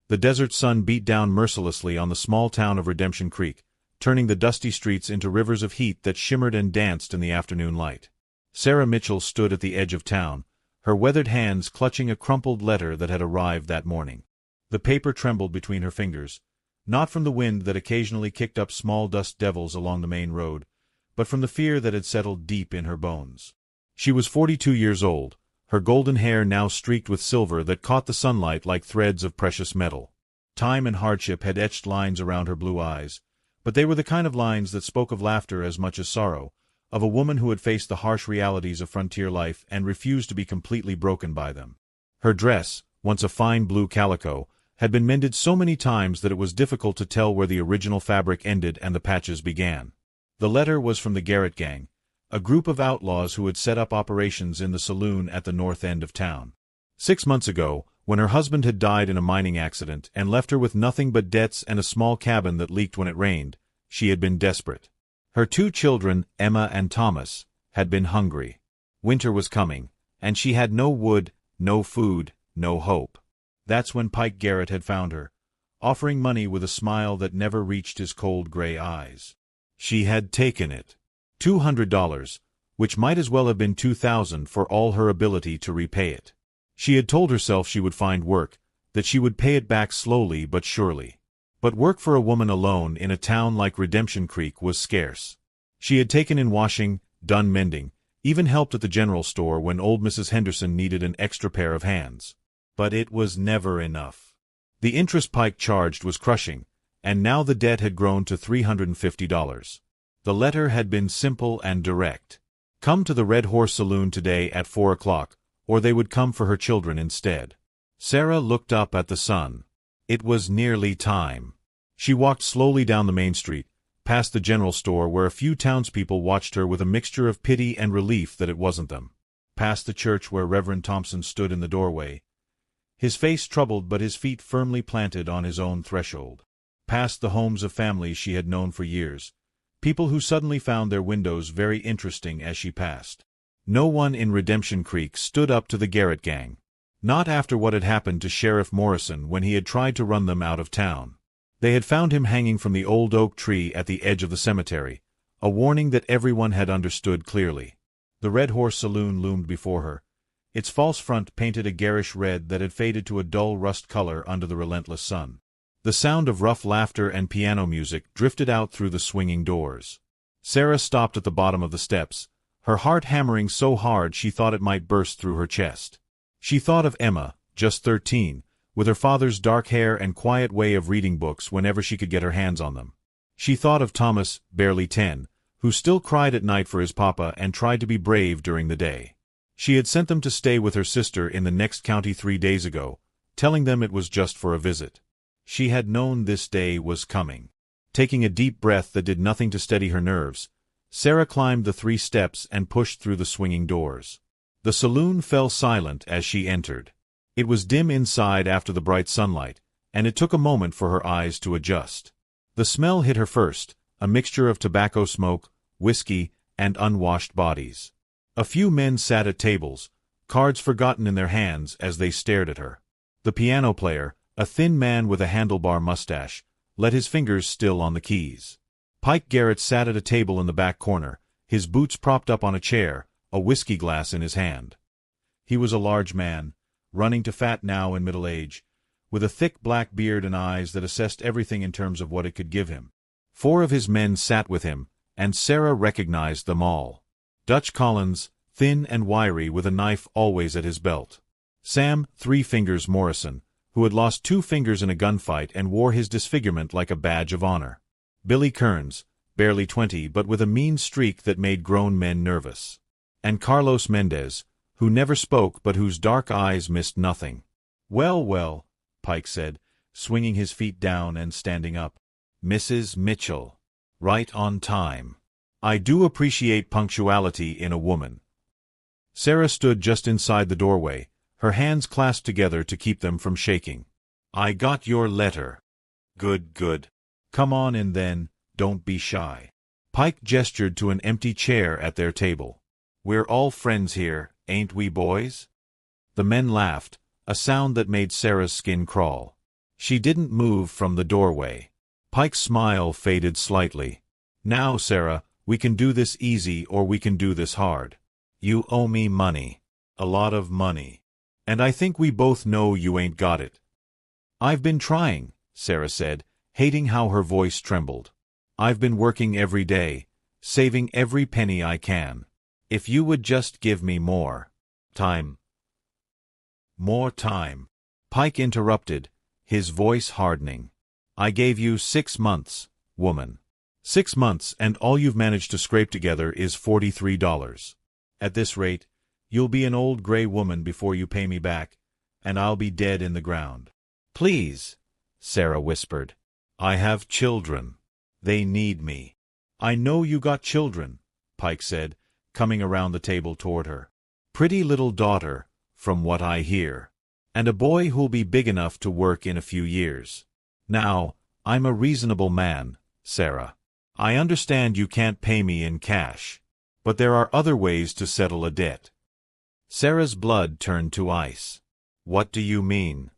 The desert sun beat down mercilessly on the small town of Redemption Creek, turning the dusty streets into rivers of heat that shimmered and danced in the afternoon light. Sarah Mitchell stood at the edge of town, her weathered hands clutching a crumpled letter that had arrived that morning. The paper trembled between her fingers, not from the wind that occasionally kicked up small dust devils along the main road, but from the fear that had settled deep in her bones. She was 42 years old, her golden hair now streaked with silver that caught the sunlight like threads of precious metal. Time and hardship had etched lines around her blue eyes, but they were the kind of lines that spoke of laughter as much as sorrow, of a woman who had faced the harsh realities of frontier life and refused to be completely broken by them. Her dress, once a fine blue calico, had been mended so many times that it was difficult to tell where the original fabric ended and the patches began. The letter was from the Garrett Gang, a group of outlaws who had set up operations in the saloon at the north end of town. 6 months ago, when her husband had died in a mining accident and left her with nothing but debts and a small cabin that leaked when it rained, she had been desperate. Her 2 children, Emma and Thomas, had been hungry. Winter was coming, and she had no wood, no food, no hope. That's when Pike Garrett had found her, offering money with a smile that never reached his cold gray eyes. She had taken it. $200, which might as well have been $2,000 for all her ability to repay it. She had told herself she would find work, that she would pay it back slowly but surely. But work for a woman alone in a town like Redemption Creek was scarce. She had taken in washing, done mending, even helped at the general store when old Mrs. Henderson needed an extra pair of hands. But it was never enough. The interest Pike charged was crushing, and now the debt had grown to $350. The letter had been simple and direct. Come to the Red Horse Saloon today at 4 o'clock, or they would come for her children instead. Sarah looked up at the sun. It was nearly time. She walked slowly down the main street, past the general store where a few townspeople watched her with a mixture of pity and relief that it wasn't them, past the church where Reverend Thompson stood in the doorway, his face troubled but his feet firmly planted on his own threshold, past the homes of families she had known for years, people who suddenly found their windows very interesting as she passed. No one in Redemption Creek stood up to the Garrett Gang. Not after what had happened to Sheriff Morrison when he had tried to run them out of town. They had found him hanging from the old oak tree at the edge of the cemetery, a warning that everyone had understood clearly. The Red Horse Saloon loomed before her, its false front painted a garish red that had faded to a dull rust color under the relentless sun. The sound of rough laughter and piano music drifted out through the swinging doors. Sarah stopped at the bottom of the steps, her heart hammering so hard she thought it might burst through her chest. She thought of Emma, just 13, with her father's dark hair and quiet way of reading books whenever she could get her hands on them. She thought of Thomas, barely 10, who still cried at night for his papa and tried to be brave during the day. She had sent them to stay with her sister in the next county 3 days ago, telling them it was just for a visit. She had known this day was coming. Taking a deep breath that did nothing to steady her nerves, Sarah climbed the 3 steps and pushed through the swinging doors. The saloon fell silent as she entered. It was dim inside after the bright sunlight, and it took a moment for her eyes to adjust. The smell hit her first, a mixture of tobacco smoke, whiskey, and unwashed bodies. A few men sat at tables, cards forgotten in their hands as they stared at her. The piano player, a thin man with a handlebar mustache, let his fingers still on the keys. Pike Garrett sat at a table in the back corner, his boots propped up on a chair, a whiskey glass in his hand. He was a large man, running to fat now in middle age, with a thick black beard and eyes that assessed everything in terms of what it could give him. 4 of his men sat with him, and Sarah recognized them all. Dutch Collins, thin and wiry with a knife always at his belt. Sam, 3 Fingers Morrison, who had lost 2 fingers in a gunfight and wore his disfigurement like a badge of honor. Billy Kearns, barely 20 but with a mean streak that made grown men nervous. And Carlos Mendez, who never spoke but whose dark eyes missed nothing. "Well, well," Pike said, swinging his feet down and standing up. "Mrs. Mitchell. Right on time. I do appreciate punctuality in a woman." Sarah stood just inside the doorway, her hands clasped together to keep them from shaking. "I got your letter." "Good, good. Come on in then, don't be shy." Pike gestured to an empty chair at their table. "We're all friends here, ain't we, boys?" The men laughed, a sound that made Sarah's skin crawl. She didn't move from the doorway. Pike's smile faded slightly. Now, Sarah, we can do this easy or we can do this hard. You owe me money. A lot of money. And I think we both know you ain't got it. I've been trying, Sarah said, hating how her voice trembled. I've been working every day, saving every penny I can. If you would just give me more time. More time. Pike interrupted, his voice hardening. I gave you 6 months, woman. 6 months, and all you've managed to scrape together is $43. At this rate, you'll be an old gray woman before you pay me back, and I'll be dead in the ground. Please, Sarah whispered. I have children. They need me. I know you got children, Pike said, coming around the table toward her. Pretty little daughter, from what I hear. And a boy who'll be big enough to work in a few years. Now, I'm a reasonable man, Sarah. I understand you can't pay me in cash. But there are other ways to settle a debt. Sarah's blood turned to ice. What do you mean?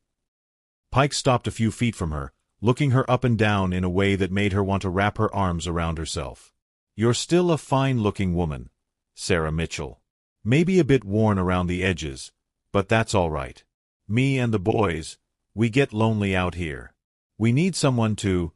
Pike stopped a few feet from her, looking her up and down in a way that made her want to wrap her arms around herself. You're still a fine-looking woman, Sarah Mitchell. Maybe a bit worn around the edges, but that's all right. Me and the boys, we get lonely out here. We need someone to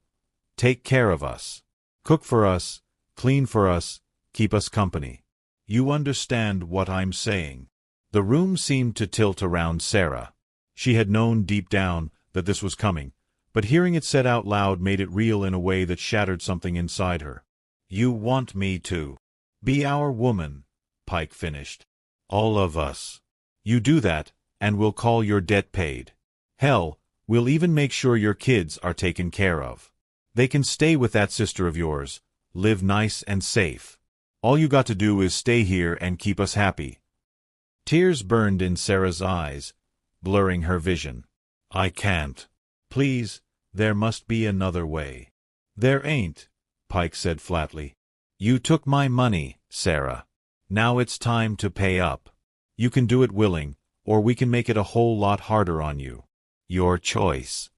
take care of us. Cook for us, clean for us, keep us company. You understand what I'm saying? The room seemed to tilt around Sarah. She had known deep down that this was coming, but hearing it said out loud made it real in a way that shattered something inside her. You want me to be our woman, Pike finished. All of us. You do that, and we'll call your debt paid. Hell, we'll even make sure your kids are taken care of. They can stay with that sister of yours, live nice and safe. All you got to do is stay here and keep us happy. Tears burned in Sarah's eyes, blurring her vision. I can't. Please, there must be another way. There ain't, Pike said flatly. You took my money, Sarah. Now it's time to pay up. You can do it willing, or we can make it a whole lot harder on you. Your choice.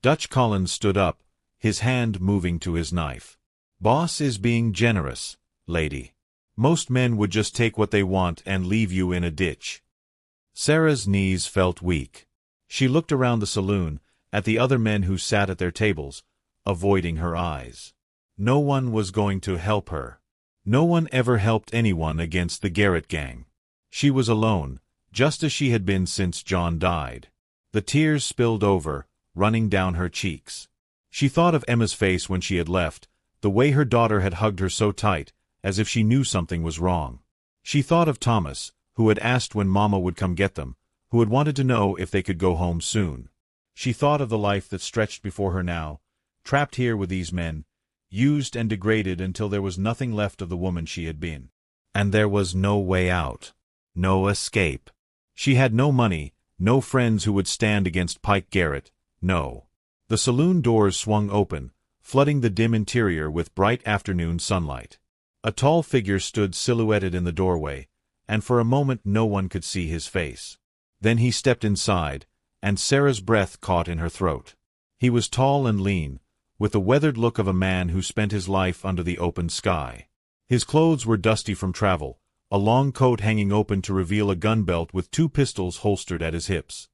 Dutch Collins stood up, his hand moving to his knife. Boss is being generous, lady. Most men would just take what they want and leave you in a ditch. Sarah's knees felt weak. She looked around the saloon, at the other men who sat at their tables, avoiding her eyes. No one was going to help her. No one ever helped anyone against the Garrett gang. She was alone, just as she had been since John died. The tears spilled over, running down her cheeks. She thought of Emma's face when she had left, the way her daughter had hugged her so tight, as if she knew something was wrong. She thought of Thomas, who had asked when Mama would come get them, who had wanted to know if they could go home soon. She thought of the life that stretched before her now, trapped here with these men, used and degraded until there was nothing left of the woman she had been. And there was no way out. No escape. She had no money, no friends who would stand against Pike Garrett, no. The saloon doors swung open, flooding the dim interior with bright afternoon sunlight. A tall figure stood silhouetted in the doorway, and for a moment no one could see his face. Then he stepped inside, and Sarah's breath caught in her throat. He was tall and lean, with the weathered look of a man who spent his life under the open sky. His clothes were dusty from travel, a long coat hanging open to reveal a gun belt with 2 pistols holstered at his hips.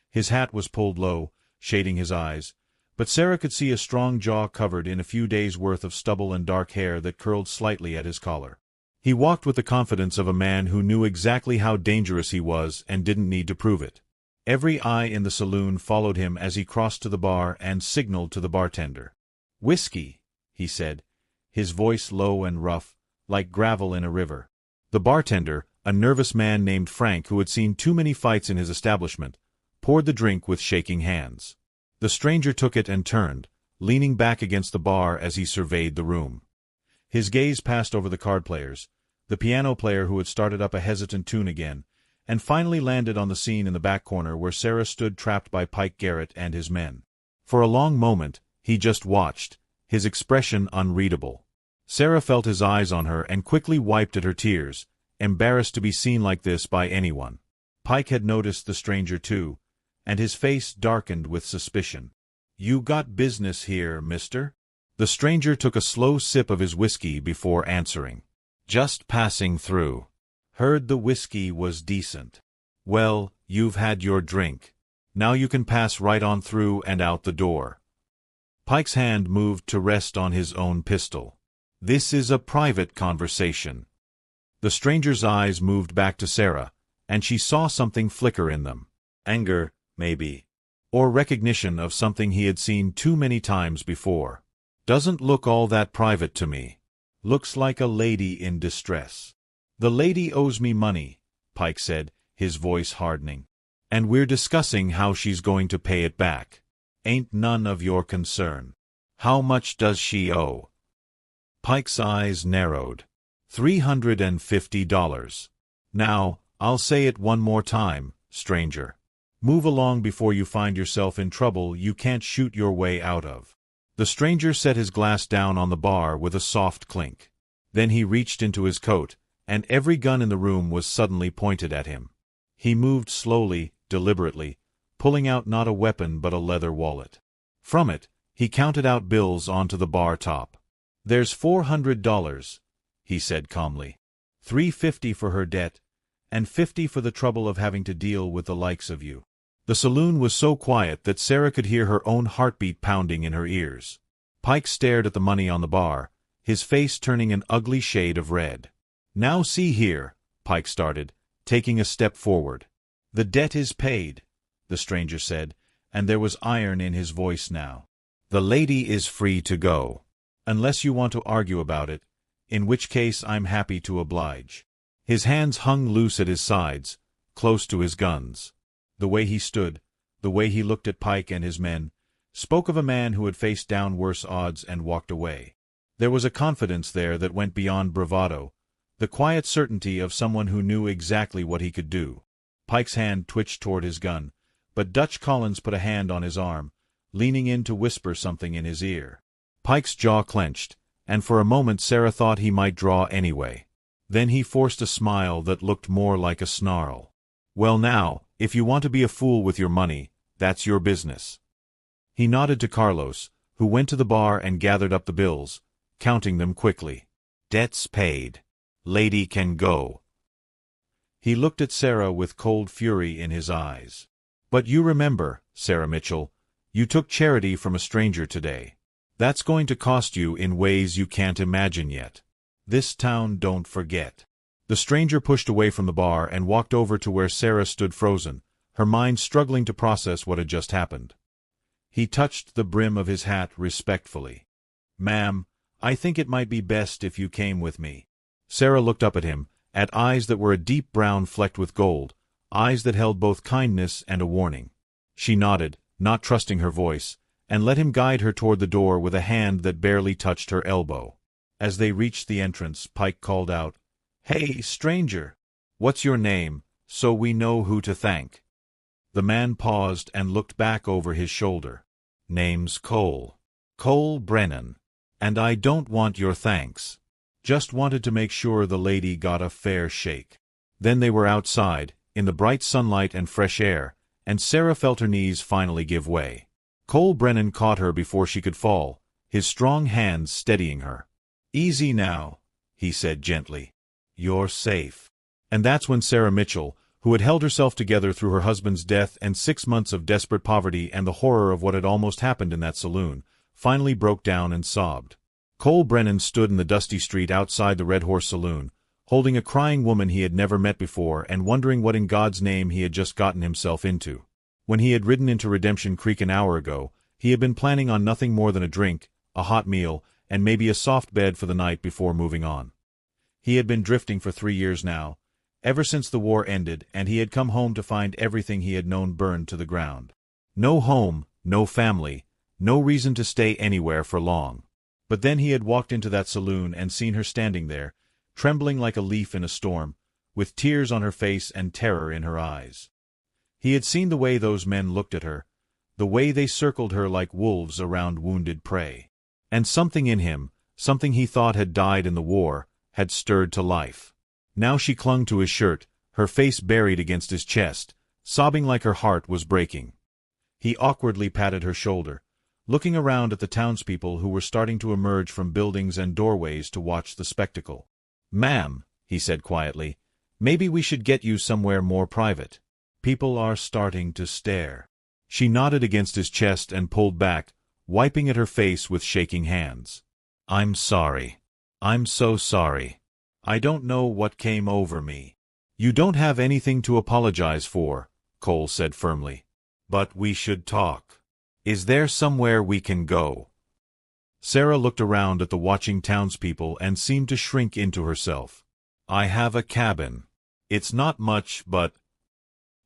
His hat was pulled low, shading his eyes, but Sarah could see a strong jaw covered in a few days' worth of stubble and dark hair that curled slightly at his collar. He walked with the confidence of a man who knew exactly how dangerous he was and didn't need to prove it. Every eye in the saloon followed him as he crossed to the bar and signaled to the bartender. "Whiskey," he said, his voice low and rough, like gravel in a river. The bartender, a nervous man named Frank who had seen too many fights in his establishment, poured the drink with shaking hands. The stranger took it and turned, leaning back against the bar as he surveyed the room. His gaze passed over the card players, the piano player who had started up a hesitant tune again, and finally landed on the scene in the back corner where Sarah stood trapped by Pike Garrett and his men. For a long moment, he just watched, his expression unreadable. Sarah felt his eyes on her and quickly wiped at her tears, embarrassed to be seen like this by anyone. Pike had noticed the stranger too, and his face darkened with suspicion. "You got business here, mister?" The stranger took a slow sip of his whiskey before answering. "Just passing through. Heard the whiskey was decent." "Well, you've had your drink. Now you can pass right on through and out the door." Pike's hand moved to rest on his own pistol. "This is a private conversation." The stranger's eyes moved back to Sarah, and she saw something flicker in them. Anger, maybe. Or recognition of something he had seen too many times before. "Doesn't look all that private to me. Looks like a lady in distress." "The lady owes me money," Pike said, his voice hardening. "And we're discussing how she's going to pay it back. Ain't none of your concern. How much does she owe?" Pike's eyes narrowed. $350. "Now, I'll say it one more time, stranger. Move along before you find yourself in trouble you can't shoot your way out of." The stranger set his glass down on the bar with a soft clink. Then he reached into his coat, and every gun in the room was suddenly pointed at him. He moved slowly, deliberately, pulling out not a weapon but a leather wallet. From it, he counted out bills onto the bar top. "There's $400, he said calmly. $350 for her debt, and $50 for the trouble of having to deal with the likes of you." The saloon was so quiet that Sarah could hear her own heartbeat pounding in her ears. Pike stared at the money on the bar, his face turning an ugly shade of red. "Now see here," Pike started, taking a step forward. "The debt is paid," the stranger said, and there was iron in his voice now. "The lady is free to go. Unless you want to argue about it, in which case I'm happy to oblige." His hands hung loose at his sides, close to his guns. The way he stood, the way he looked at Pike and his men, spoke of a man who had faced down worse odds and walked away. There was a confidence there that went beyond bravado, the quiet certainty of someone who knew exactly what he could do. Pike's hand twitched toward his gun, but Dutch Collins put a hand on his arm, leaning in to whisper something in his ear. Pike's jaw clenched, and for a moment Sarah thought he might draw anyway. Then he forced a smile that looked more like a snarl. "Well now, if you want to be a fool with your money, that's your business." He nodded to Carlos, who went to the bar and gathered up the bills, counting them quickly. "Debt's paid. Lady can go." He looked at Sarah with cold fury in his eyes. "But you remember, Sarah Mitchell, you took charity from a stranger today. That's going to cost you in ways you can't imagine yet. This town don't forget." The stranger pushed away from the bar and walked over to where Sarah stood frozen, her mind struggling to process what had just happened. He touched the brim of his hat respectfully. "Ma'am, I think it might be best if you came with me." Sarah looked up at him, at eyes that were a deep brown flecked with gold, eyes that held both kindness and a warning. She nodded, not trusting her voice, and let him guide her toward the door with a hand that barely touched her elbow. As they reached the entrance, Pike called out, "Hey, stranger! What's your name, so we know who to thank?" The man paused and looked back over his shoulder. "Name's Cole. Cole Brennan. And I don't want your thanks. Just wanted to make sure the lady got a fair shake." Then they were outside, in the bright sunlight and fresh air, and Sarah felt her knees finally give way. Cole Brennan caught her before she could fall, his strong hands steadying her. "Easy now," he said gently. "You're safe." And that's when Sarah Mitchell, who had held herself together through her husband's death and 6 months of desperate poverty and the horror of what had almost happened in that saloon, finally broke down and sobbed. Cole Brennan stood in the dusty street outside the Red Horse Saloon, holding a crying woman he had never met before and wondering what in God's name he had just gotten himself into. When he had ridden into Redemption Creek an hour ago, he had been planning on nothing more than a drink, a hot meal, and maybe a soft bed for the night before moving on. He had been drifting for 3 years now, ever since the war ended, and he had come home to find everything he had known burned to the ground. No home, no family, no reason to stay anywhere for long. But then he had walked into that saloon and seen her standing there, trembling like a leaf in a storm, with tears on her face and terror in her eyes. He had seen the way those men looked at her, the way they circled her like wolves around wounded prey. And something in him, something he thought had died in the war, had stirred to life. Now she clung to his shirt, her face buried against his chest, sobbing like her heart was breaking. He awkwardly patted her shoulder, looking around at the townspeople who were starting to emerge from buildings and doorways to watch the spectacle. "Ma'am," he said quietly, "maybe we should get you somewhere more private. People are starting to stare." She nodded against his chest and pulled back, wiping at her face with shaking hands. "I'm sorry. I'm so sorry. I don't know what came over me." "You don't have anything to apologize for," Cole said firmly. "But we should talk. Is there somewhere we can go?" Sarah looked around at the watching townspeople and seemed to shrink into herself. "I have a cabin. It's not much, but—"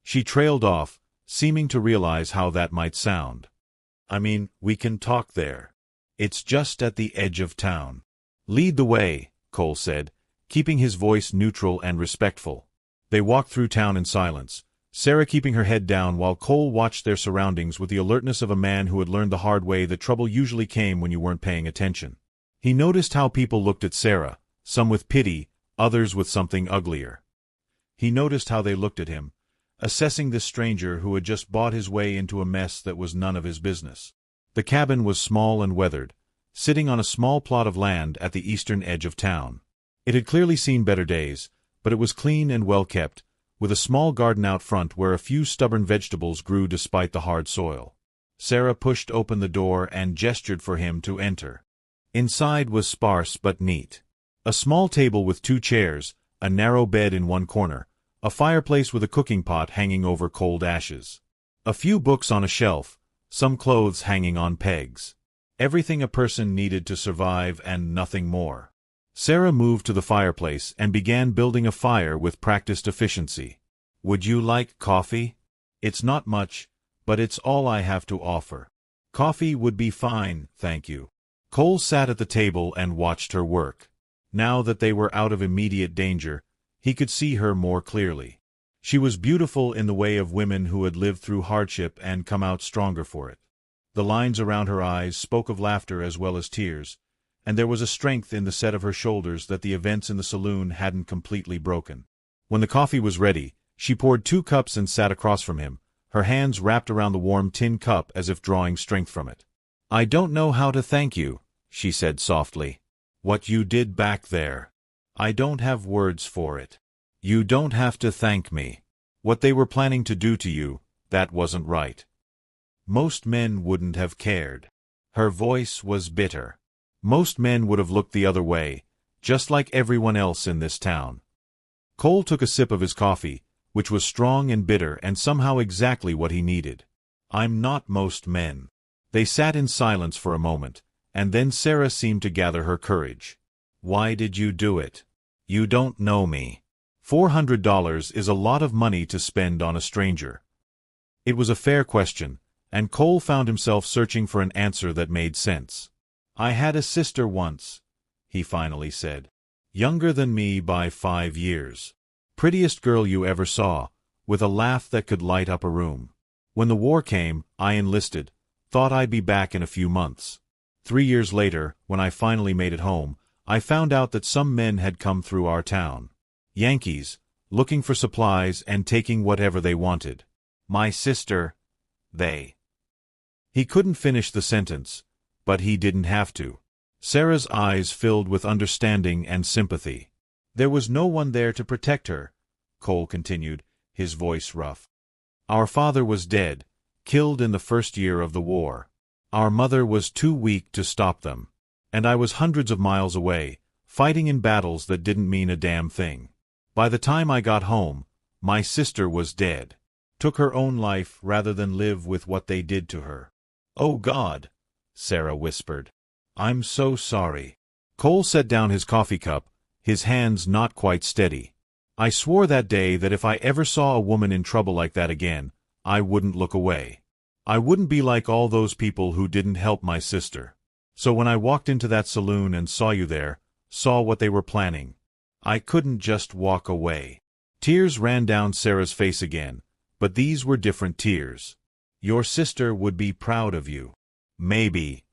She trailed off, seeming to realize how that might sound. "I mean, we can talk there. It's just at the edge of town." "Lead the way," Cole said, keeping his voice neutral and respectful. They walked through town in silence, Sarah keeping her head down while Cole watched their surroundings with the alertness of a man who had learned the hard way that trouble usually came when you weren't paying attention. He noticed how people looked at Sarah, some with pity, others with something uglier. He noticed how they looked at him, assessing this stranger who had just bought his way into a mess that was none of his business. The cabin was small and weathered, sitting on a small plot of land at the eastern edge of town. It had clearly seen better days, but it was clean and well kept, with a small garden out front where a few stubborn vegetables grew despite the hard soil. Sarah pushed open the door and gestured for him to enter. Inside was sparse but neat. A small table with 2 chairs, a narrow bed in one corner, a fireplace with a cooking pot hanging over cold ashes. A few books on a shelf, some clothes hanging on pegs. Everything a person needed to survive and nothing more. Sarah moved to the fireplace and began building a fire with practiced efficiency. "Would you like coffee? It's not much, but it's all I have to offer." "Coffee would be fine, thank you." Cole sat at the table and watched her work. Now that they were out of immediate danger, he could see her more clearly. She was beautiful in the way of women who had lived through hardship and come out stronger for it. The lines around her eyes spoke of laughter as well as tears, and there was a strength in the set of her shoulders that the events in the saloon hadn't completely broken. When the coffee was ready, she poured 2 cups and sat across from him, her hands wrapped around the warm tin cup as if drawing strength from it. "I don't know how to thank you," she said softly. "What you did back there. I don't have words for it. You don't have to thank me. What they were planning to do to you, that wasn't right. Most men wouldn't have cared." Her voice was bitter. Most men would have looked the other way, just like everyone else in this town. Cole took a sip of his coffee, which was strong and bitter and somehow exactly what he needed. "I'm not most men." They sat in silence for a moment, and then Sarah seemed to gather her courage. "Why did you do it? You don't know me. $400 is a lot of money to spend on a stranger." It was a fair question, and Cole found himself searching for an answer that made sense. "I had a sister once," he finally said. "Younger than me by 5 years. Prettiest girl you ever saw, with a laugh that could light up a room. When the war came, I enlisted, thought I'd be back in a few months. 3 years later, when I finally made it home, I found out that some men had come through our town. Yankees, looking for supplies and taking whatever they wanted. My sister, they—" He couldn't finish the sentence, but he didn't have to. Sarah's eyes filled with understanding and sympathy. "There was no one there to protect her," Cole continued, his voice rough. "Our father was dead, killed in the first year of the war. Our mother was too weak to stop them. And I was hundreds of miles away, fighting in battles that didn't mean a damn thing. By the time I got home, my sister was dead. Took her own life rather than live with what they did to her." "Oh God," Sarah whispered. "I'm so sorry." Cole set down his coffee cup, his hands not quite steady. "I swore that day that if I ever saw a woman in trouble like that again, I wouldn't look away. I wouldn't be like all those people who didn't help my sister. So when I walked into that saloon and saw you there, saw what they were planning, I couldn't just walk away." Tears ran down Sarah's face again, but these were different tears. "Your sister would be proud of you. Maybe."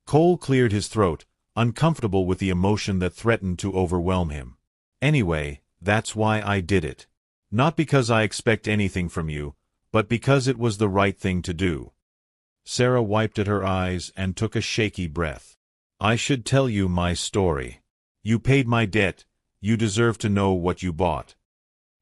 Cole cleared his throat, uncomfortable with the emotion that threatened to overwhelm him. "Anyway, that's why I did it. Not because I expect anything from you, but because it was the right thing to do. Sarah wiped at her eyes and took a shaky breath. I should tell you my story. You paid my debt, you deserve to know what you bought.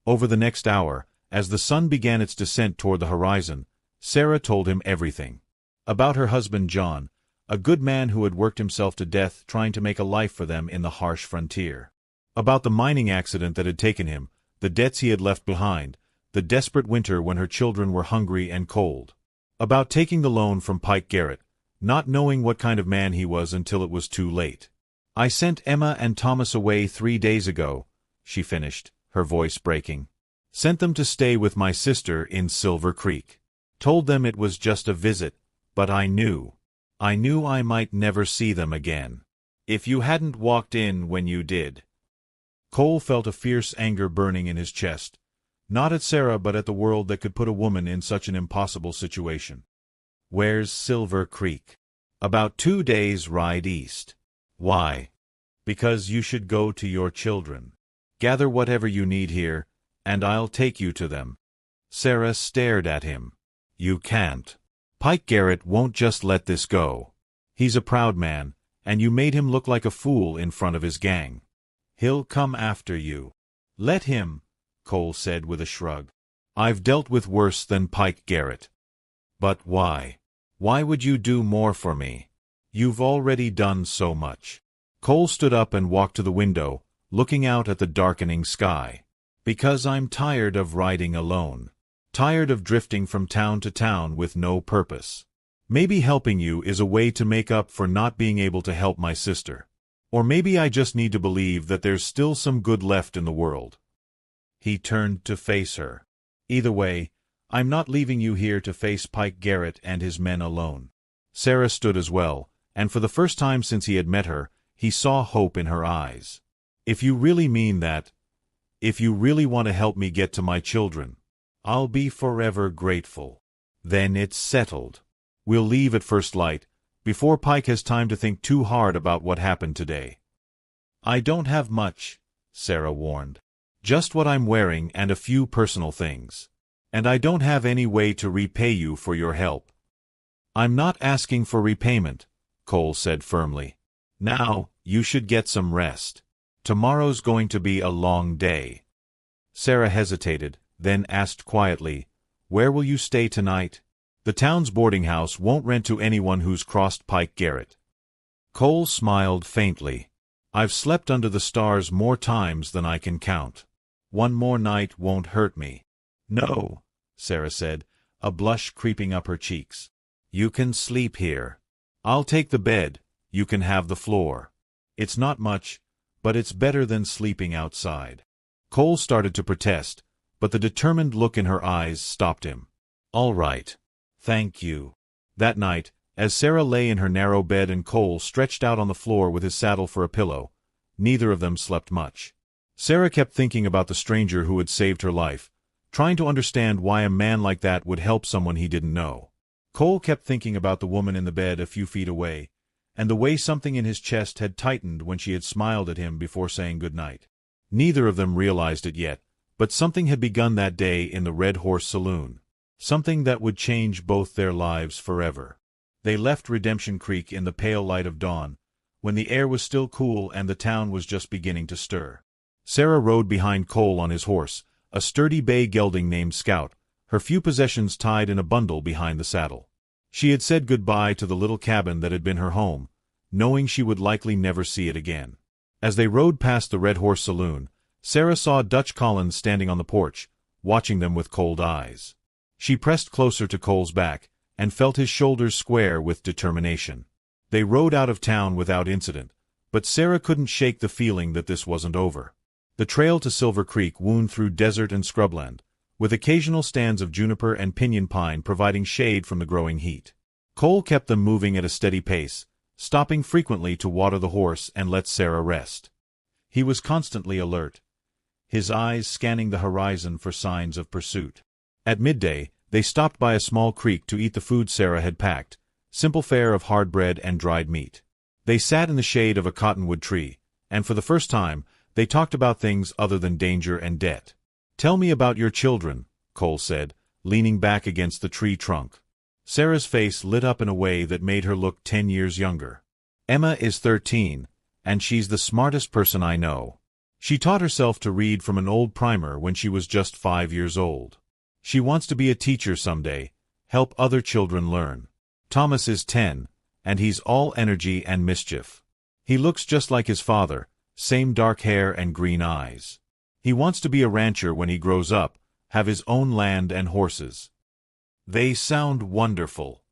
Over the next hour, as the sun began its descent toward the horizon, Sarah told him everything. About her husband John, a good man who had worked himself to death trying to make a life for them in the harsh frontier. About the mining accident that had taken him, the debts he had left behind, the desperate winter when her children were hungry and cold. About taking the loan from Pike Garrett, not knowing what kind of man he was until it was too late. I sent Emma and Thomas away 3 days ago, she finished, her voice breaking. Sent them to stay with my sister in Silver Creek. Told them it was just a visit, but I knew I might never see them again. If you hadn't walked in when you did. Cole felt a fierce anger burning in his chest, not at Sarah but at the world that could put a woman in such an impossible situation. Where's Silver Creek? About 2 days' ride east. Why? Because you should go to your children. Gather whatever you need here, and I'll take you to them. Sarah stared at him. You can't. Pike Garrett won't just let this go. He's a proud man, and you made him look like a fool in front of his gang. He'll come after you. Let him, Cole said with a shrug. I've dealt with worse than Pike Garrett. But why? Why would you do more for me? You've already done so much. Cole stood up and walked to the window, looking out at the darkening sky. Because I'm tired of riding alone. Tired of drifting from town to town with no purpose. Maybe helping you is a way to make up for not being able to help my sister. Or maybe I just need to believe that there's still some good left in the world. He turned to face her. Either way, I'm not leaving you here to face Pike Garrett and his men alone. Sarah stood as well, and for the first time since he had met her, he saw hope in her eyes. If you really mean that, if you really want to help me get to my children, I'll be forever grateful. Then it's settled. We'll leave at first light, before Pike has time to think too hard about what happened today. I don't have much, Sarah warned. Just what I'm wearing and a few personal things. And I don't have any way to repay you for your help. I'm not asking for repayment, Cole said firmly. Now, you should get some rest. Tomorrow's going to be a long day. Sarah hesitated, then asked quietly, Where will you stay tonight? The town's boarding house won't rent to anyone who's crossed Pike Garrett. Cole smiled faintly. I've slept under the stars more times than I can count. One more night won't hurt me. No, Sarah said, a blush creeping up her cheeks. You can sleep here. I'll take the bed, you can have the floor. It's not much, but it's better than sleeping outside. Cole started to protest, but the determined look in her eyes stopped him. All right. Thank you. That night, as Sarah lay in her narrow bed and Cole stretched out on the floor with his saddle for a pillow, neither of them slept much. Sarah kept thinking about the stranger who had saved her life, trying to understand why a man like that would help someone he didn't know. Cole kept thinking about the woman in the bed a few feet away, and the way something in his chest had tightened when she had smiled at him before saying good night. Neither of them realized it yet, but something had begun that day in the Red Horse Saloon. Something that would change both their lives forever. They left Redemption Creek in the pale light of dawn, when the air was still cool and the town was just beginning to stir. Sarah rode behind Cole on his horse, a sturdy bay gelding named Scout, her few possessions tied in a bundle behind the saddle. She had said goodbye to the little cabin that had been her home, knowing she would likely never see it again. As they rode past the Red Horse Saloon, Sarah saw Dutch Collins standing on the porch, watching them with cold eyes. She pressed closer to Cole's back, and felt his shoulders square with determination. They rode out of town without incident, but Sarah couldn't shake the feeling that this wasn't over. The trail to Silver Creek wound through desert and scrubland, with occasional stands of juniper and pinyon pine providing shade from the growing heat. Cole kept them moving at a steady pace, stopping frequently to water the horse and let Sarah rest. He was constantly alert, his eyes scanning the horizon for signs of pursuit. At midday, they stopped by a small creek to eat the food Sarah had packed, simple fare of hard bread and dried meat. They sat in the shade of a cottonwood tree, and for the first time, they talked about things other than danger and debt. "Tell me about your children," Cole said, leaning back against the tree trunk. Sarah's face lit up in a way that made her look 10 years younger. "Emma is 13, and she's the smartest person I know. She taught herself to read from an old primer when she was just 5 years old. She wants to be a teacher someday, help other children learn. Thomas is 10, and he's all energy and mischief. He looks just like his father, same dark hair and green eyes. He wants to be a rancher when he grows up, have his own land and horses." "They sound wonderful."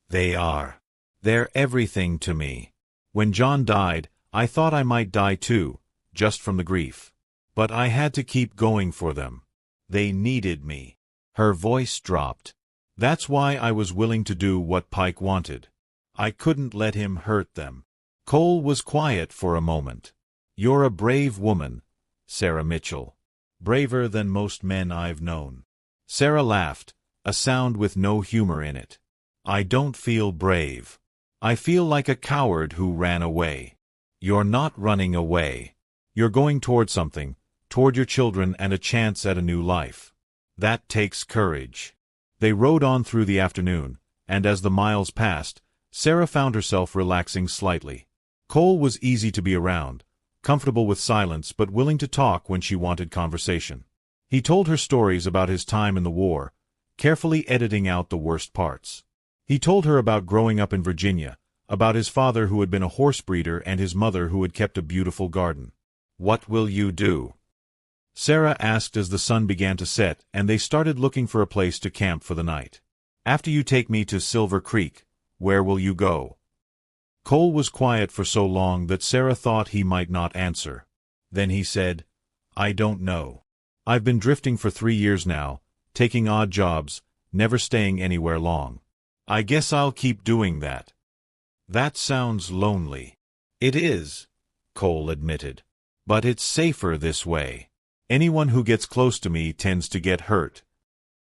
"They are. They're everything to me. When John died, I thought I might die too, just from the grief. But I had to keep going for them. They needed me." Her voice dropped. "That's why I was willing to do what Pike wanted. I couldn't let him hurt them." Cole was quiet for a moment. "You're a brave woman, Sarah Mitchell. Braver than most men I've known." Sarah laughed, a sound with no humor in it. "I don't feel brave. I feel like a coward who ran away." "You're not running away. You're going toward something, toward your children and a chance at a new life. That takes courage." They rode on through the afternoon, and as the miles passed, Sarah found herself relaxing slightly. Cole was easy to be around, comfortable with silence but willing to talk when she wanted conversation. He told her stories about his time in the war, carefully editing out the worst parts. He told her about growing up in Virginia, about his father who had been a horse breeder and his mother who had kept a beautiful garden. "What will you do?" Sarah asked as the sun began to set and they started looking for a place to camp for the night. "After you take me to Silver Creek, where will you go?" Cole was quiet for so long that Sarah thought he might not answer. Then he said, "I don't know. I've been drifting for 3 years now, taking odd jobs, never staying anywhere long. I guess I'll keep doing that." "That sounds lonely." "It is," Cole admitted. "But it's safer this way. Anyone who gets close to me tends to get hurt."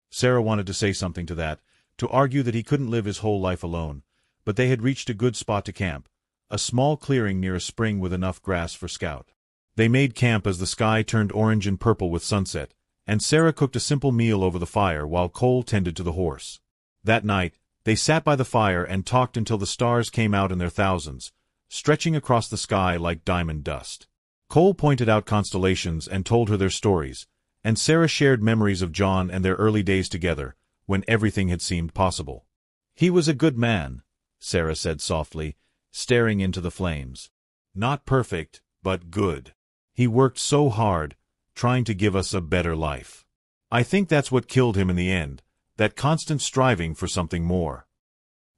Sarah wanted to say something to that, to argue that he couldn't live his whole life alone, but they had reached a good spot to camp, a small clearing near a spring with enough grass for Scout. They made camp as the sky turned orange and purple with sunset, and Sarah cooked a simple meal over the fire while Cole tended to the horse. That night, they sat by the fire and talked until the stars came out in their thousands, stretching across the sky like diamond dust. Cole pointed out constellations and told her their stories, and Sarah shared memories of John and their early days together, when everything had seemed possible. "He was a good man," Sarah said softly, staring into the flames. "Not perfect, but good. He worked so hard, trying to give us a better life. I think that's what killed him in the end, that constant striving for something more."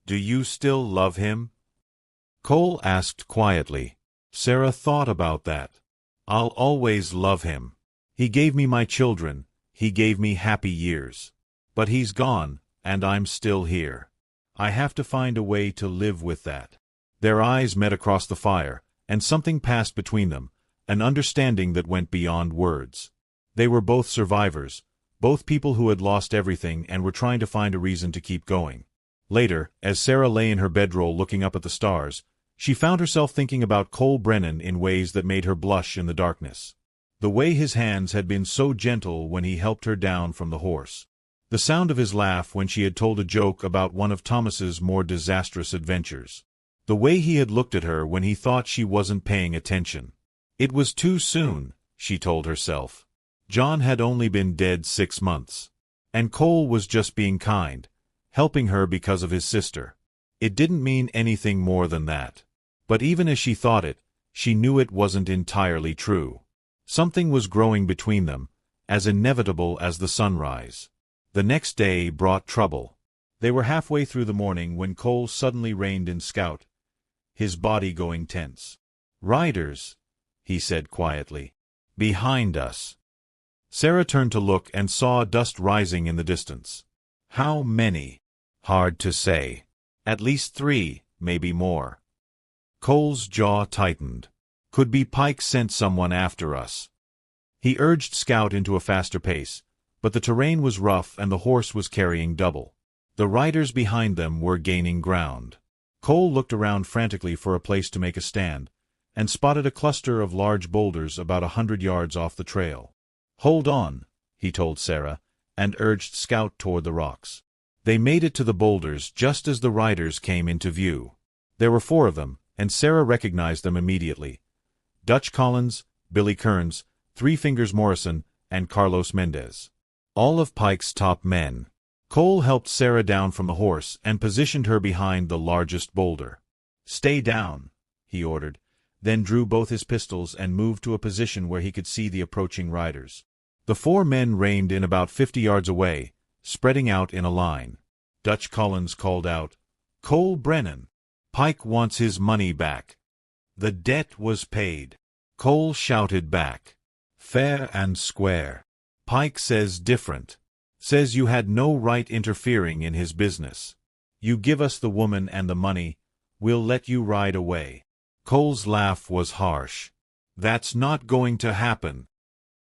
"Do you still love him?" Cole asked quietly. Sarah thought about that. "I'll always love him. He gave me my children, he gave me happy years. But he's gone, and I'm still here. I have to find a way to live with that." Their eyes met across the fire, and something passed between them, an understanding that went beyond words. They were both survivors, both people who had lost everything and were trying to find a reason to keep going. Later, as Sarah lay in her bedroll looking up at the stars, she found herself thinking about Cole Brennan in ways that made her blush in the darkness. The way his hands had been so gentle when he helped her down from the horse. The sound of his laugh when she had told a joke about one of Thomas's more disastrous adventures. The way he had looked at her when he thought she wasn't paying attention. It was too soon, she told herself. John had only been dead 6 months. And Cole was just being kind, helping her because of his sister. It didn't mean anything more than that. But even as she thought it, she knew it wasn't entirely true. Something was growing between them, as inevitable as the sunrise. The next day brought trouble. They were halfway through the morning when Cole suddenly reined in Scout, his body going tense. "Riders," he said quietly. "Behind us." Sarah turned to look and saw dust rising in the distance. "How many?" "Hard to say. At least 3, maybe more." Cole's jaw tightened. "Could be Pike sent someone after us." He urged Scout into a faster pace, but the terrain was rough and the horse was carrying double. The riders behind them were gaining ground. Cole looked around frantically for a place to make a stand, and spotted a cluster of large boulders about 100 yards off the trail. "Hold on," he told Sarah, and urged Scout toward the rocks. They made it to the boulders just as the riders came into view. There were 4 of them, and Sarah recognized them immediately. Dutch Collins, Billy Kearns, Three Fingers Morrison, and Carlos Mendez. All of Pike's top men. Cole helped Sarah down from the horse and positioned her behind the largest boulder. "Stay down," he ordered, then drew both his pistols and moved to a position where he could see the approaching riders. The 4 men reined in about 50 yards away, spreading out in a line. Dutch Collins called out, "Cole Brennan! Pike wants his money back." The debt was paid. Cole shouted back, "Fair and square. Pike says different. Says you had no right interfering in his business. You give us the woman and the money, we'll let you ride away." Cole's laugh was harsh. "That's not going to happen.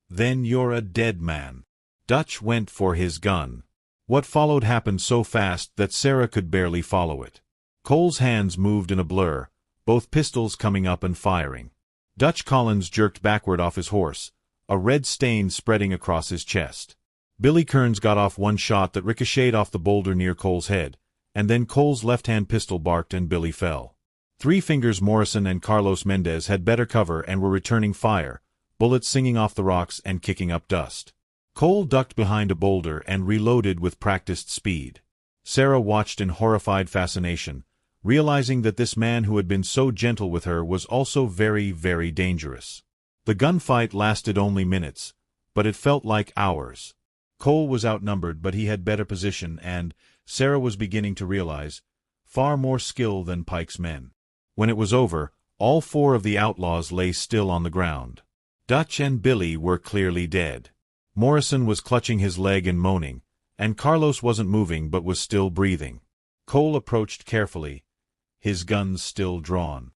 Then you're a dead man." Dutch went for his gun. What followed happened so fast that Sarah could barely follow it. Cole's hands moved in a blur, both pistols coming up and firing. Dutch Collins jerked backward off his horse, a red stain spreading across his chest. Billy Kearns got off one shot that ricocheted off the boulder near Cole's head, and then Cole's left-hand pistol barked and Billy fell. Three Fingers Morrison and Carlos Mendez had better cover and were returning fire, bullets singing off the rocks and kicking up dust. Cole ducked behind a boulder and reloaded with practiced speed. Sarah watched in horrified fascination, realizing that this man who had been so gentle with her was also very, very dangerous. The gunfight lasted only minutes, but it felt like hours. Cole was outnumbered, but he had better position and, Sarah was beginning to realize, far more skill than Pike's men. When it was over, all 4 of the outlaws lay still on the ground. Dutch and Billy were clearly dead. Morrison was clutching his leg and moaning, and Carlos wasn't moving but was still breathing. Cole approached carefully, his guns still drawn.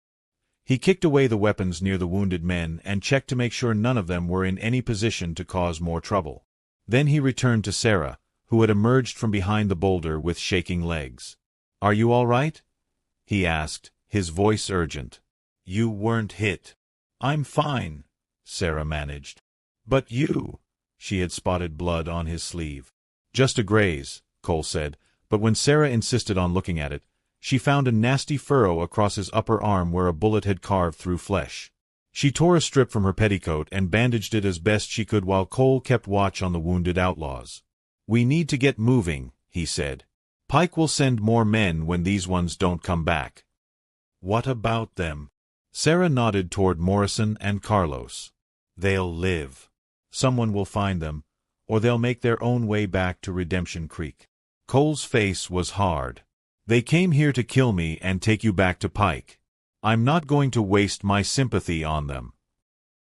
He kicked away the weapons near the wounded men and checked to make sure none of them were in any position to cause more trouble. Then he returned to Sarah, who had emerged from behind the boulder with shaking legs. "Are you all right?" he asked, his voice urgent. "You weren't hit." "I'm fine," Sarah managed. "But you—" She had spotted blood on his sleeve. "Just a graze," Cole said, but when Sarah insisted on looking at it, she found a nasty furrow across his upper arm where a bullet had carved through flesh. She tore a strip from her petticoat and bandaged it as best she could while Cole kept watch on the wounded outlaws. "We need to get moving," he said. "Pike will send more men when these ones don't come back." "What about them?" Sarah nodded toward Morrison and Carlos. "They'll live. Someone will find them, or they'll make their own way back to Redemption Creek." Cole's face was hard. "They came here to kill me and take you back to Pike. I'm not going to waste my sympathy on them."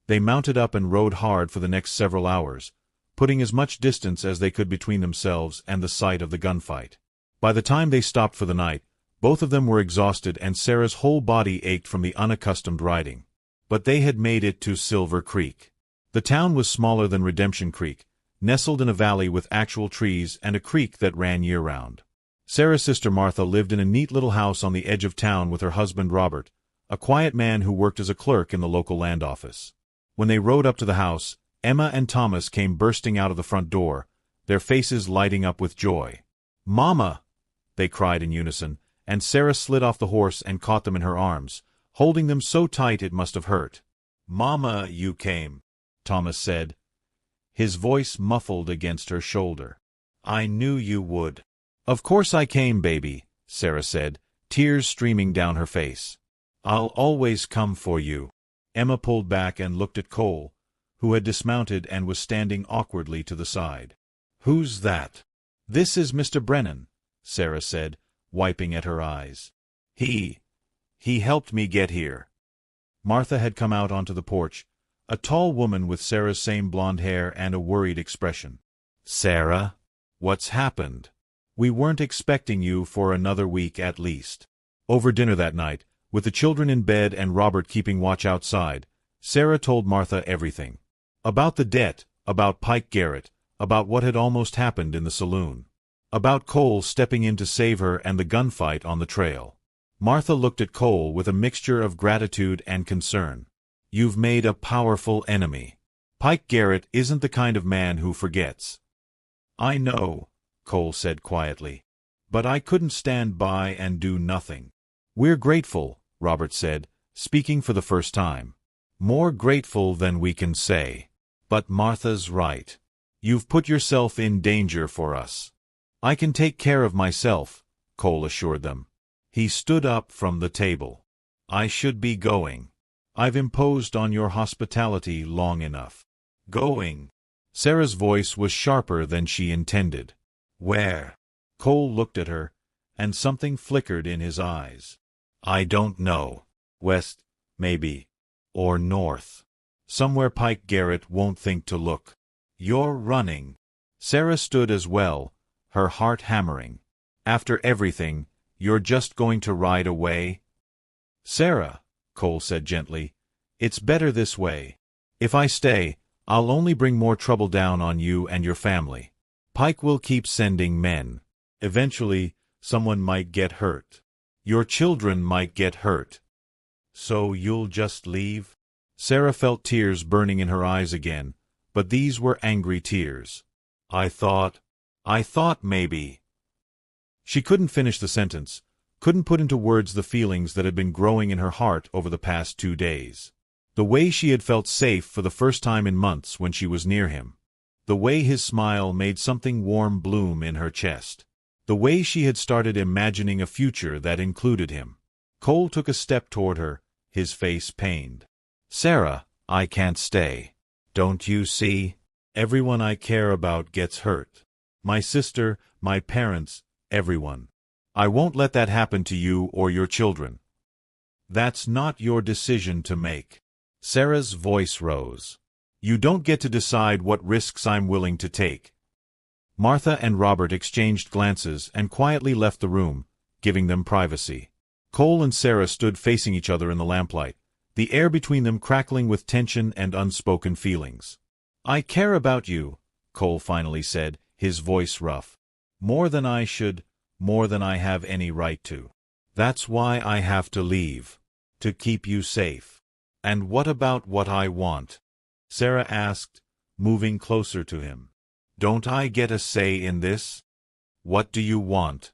They mounted up and rode hard for the next several hours, putting as much distance as they could between themselves and the site of the gunfight. By the time they stopped for the night, both of them were exhausted and Sarah's whole body ached from the unaccustomed riding. But they had made it to Silver Creek. The town was smaller than Redemption Creek, nestled in a valley with actual trees and a creek that ran year-round. Sarah's sister Martha lived in a neat little house on the edge of town with her husband Robert, a quiet man who worked as a clerk in the local land office. When they rode up to the house, Emma and Thomas came bursting out of the front door, their faces lighting up with joy. "Mama!" they cried in unison, and Sarah slid off the horse and caught them in her arms, holding them so tight it must have hurt. "Mama, you came," Thomas said, his voice muffled against her shoulder. "I knew you would." "Of course I came, baby," Sarah said, tears streaming down her face. "I'll always come for you." Emma pulled back and looked at Cole, who had dismounted and was standing awkwardly to the side. "Who's that?" "This is Mr. Brennan," Sarah said, wiping at her eyes. He helped me get here." Martha had come out onto the porch, a tall woman with Sarah's same blonde hair and a worried expression. "Sarah, what's happened? We weren't expecting you for another week at least." Over dinner that night, with the children in bed and Robert keeping watch outside, Sarah told Martha everything. About the debt, about Pike Garrett, about what had almost happened in the saloon. About Cole stepping in to save her and the gunfight on the trail. Martha looked at Cole with a mixture of gratitude and concern. "You've made a powerful enemy. Pike Garrett isn't the kind of man who forgets. I know, Cole said quietly. But I couldn't stand by and do nothing. We're grateful, Robert said, speaking for the first time. More grateful than we can say. But Martha's right. You've put yourself in danger for us. I can take care of myself, Cole assured them. He stood up from the table. I should be going. I've imposed on your hospitality long enough. Going. Sarah's voice was sharper than she intended. Where? Cole looked at her, and something flickered in his eyes. I don't know. West, maybe. Or north. Somewhere Pike Garrett won't think to look. You're running. Sarah stood as well, her heart hammering. After everything, you're just going to ride away? Sarah, Cole said gently, it's better this way. If I stay, I'll only bring more trouble down on you and your family. Pike will keep sending men. Eventually, someone might get hurt. Your children might get hurt. So you'll just leave? Sarah felt tears burning in her eyes again, but these were angry tears. I thought maybe. She couldn't finish the sentence, couldn't put into words the feelings that had been growing in her heart over the past 2 days. The way she had felt safe for the first time in months when she was near him. The way his smile made something warm bloom in her chest. The way she had started imagining a future that included him. Cole took a step toward her, his face pained. Sarah, I can't stay. Don't you see? Everyone I care about gets hurt. My sister, my parents, everyone. I won't let that happen to you or your children. That's not your decision to make. Sarah's voice rose. You don't get to decide what risks I'm willing to take. Martha and Robert exchanged glances and quietly left the room, giving them privacy. Cole and Sarah stood facing each other in the lamplight, the air between them crackling with tension and unspoken feelings. I care about you, Cole finally said, his voice rough. More than I should, more than I have any right to. That's why I have to leave. To keep you safe. And what about what I want? Sarah asked, moving closer to him. Don't I get a say in this? What do you want?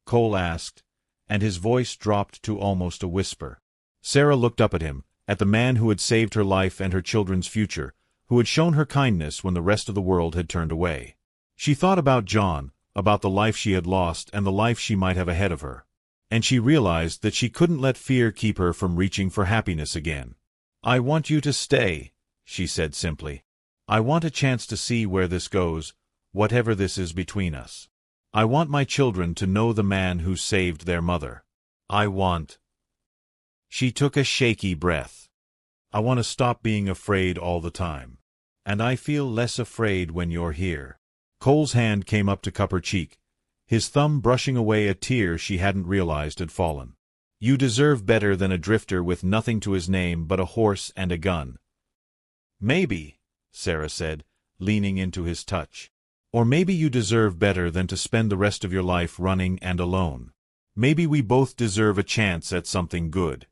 Cole asked, and his voice dropped to almost a whisper. Sarah looked up at him, at the man who had saved her life and her children's future, who had shown her kindness when the rest of the world had turned away. She thought about John, about the life she had lost and the life she might have ahead of her. And she realized that she couldn't let fear keep her from reaching for happiness again. I want you to stay, she said simply. I want a chance to see where this goes, whatever this is between us. I want my children to know the man who saved their mother. I want... She took a shaky breath. I want to stop being afraid all the time. And I feel less afraid when you're here. Cole's hand came up to cup her cheek, his thumb brushing away a tear she hadn't realized had fallen. You deserve better than a drifter with nothing to his name but a horse and a gun. Maybe, Sarah said, leaning into his touch. Or maybe you deserve better than to spend the rest of your life running and alone. Maybe we both deserve a chance at something good.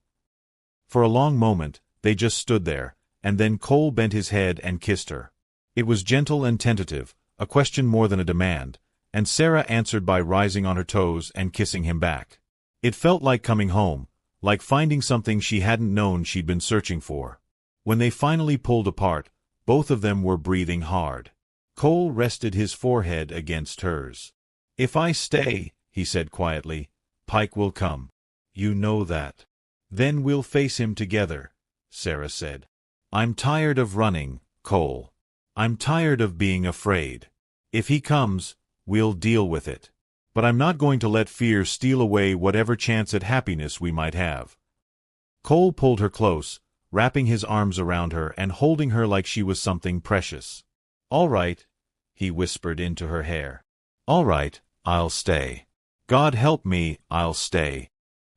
For a long moment, they just stood there, and then Cole bent his head and kissed her. It was gentle and tentative, a question more than a demand, and Sarah answered by rising on her toes and kissing him back. It felt like coming home, like finding something she hadn't known she'd been searching for. When they finally pulled apart, both of them were breathing hard. Cole rested his forehead against hers. If I stay, he said quietly, Pike will come. You know that. Then we'll face him together, Sarah said. I'm tired of running, Cole. I'm tired of being afraid. If he comes, we'll deal with it. But I'm not going to let fear steal away whatever chance at happiness we might have. Cole pulled her close, wrapping his arms around her and holding her like she was something precious. All right, he whispered into her hair. All right, I'll stay. God help me, I'll stay.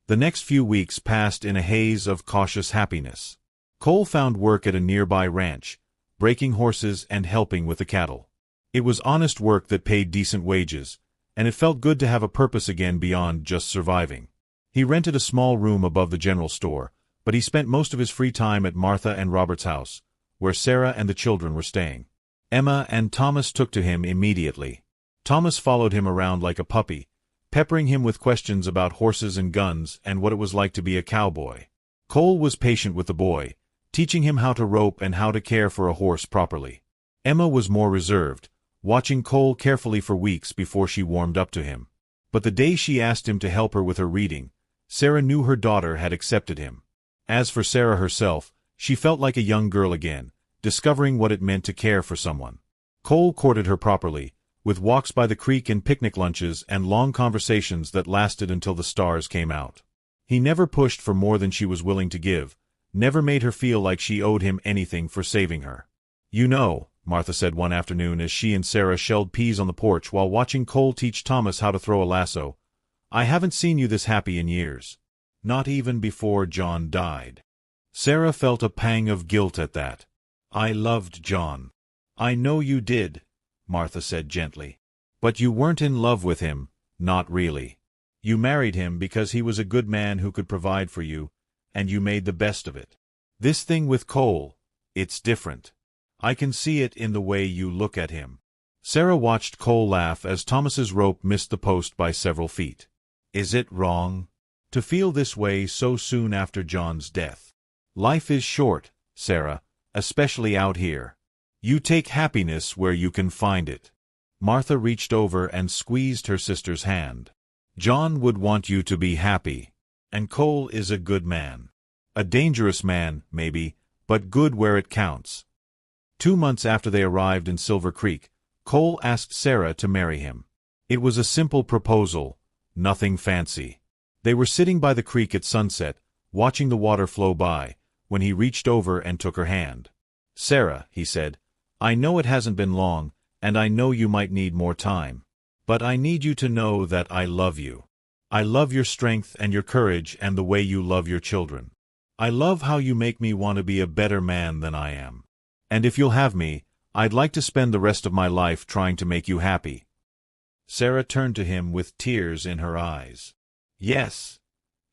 The next few weeks passed in a haze of cautious happiness. Cole found work at a nearby ranch, breaking horses and helping with the cattle. It was honest work that paid decent wages, and it felt good to have a purpose again beyond just surviving. He rented a small room above the general store, but he spent most of his free time at Martha and Robert's house, where Sarah and the children were staying. Emma and Thomas took to him immediately. Thomas followed him around like a puppy, peppering him with questions about horses and guns and what it was like to be a cowboy. Cole was patient with the boy, teaching him how to rope and how to care for a horse properly. Emma was more reserved, watching Cole carefully for weeks before she warmed up to him. But the day she asked him to help her with her reading, Sarah knew her daughter had accepted him. As for Sarah herself, she felt like a young girl again, discovering what it meant to care for someone. Cole courted her properly, with walks by the creek and picnic lunches and long conversations that lasted until the stars came out. He never pushed for more than she was willing to give, never made her feel like she owed him anything for saving her. "You know," Martha said one afternoon as she and Sarah shelled peas on the porch while watching Cole teach Thomas how to throw a lasso, "I haven't seen you this happy in years. Not even before John died." Sarah felt a pang of guilt at that. "I loved John." "I know you did," Martha said gently. "But you weren't in love with him, not really. You married him because he was a good man who could provide for you, and you made the best of it. This thing with Cole, it's different. I can see it in the way you look at him." Sarah watched Cole laugh as Thomas's rope missed the post by several feet. "Is it wrong to feel this way so soon after John's death? Life is short, Sarah, especially out here. You take happiness where you can find it." Martha reached over and squeezed her sister's hand. "John would want you to be happy. And Cole is a good man. A dangerous man, maybe, but good where it counts." 2 months after they arrived in Silver Creek, Cole asked Sarah to marry him. It was a simple proposal, nothing fancy. They were sitting by the creek at sunset, watching the water flow by, when he reached over and took her hand. "Sarah," he said, "I know it hasn't been long, and I know you might need more time. But I need you to know that I love you. I love your strength and your courage and the way you love your children. I love how you make me want to be a better man than I am. And if you'll have me, I'd like to spend the rest of my life trying to make you happy." Sarah turned to him with tears in her eyes. "Yes,"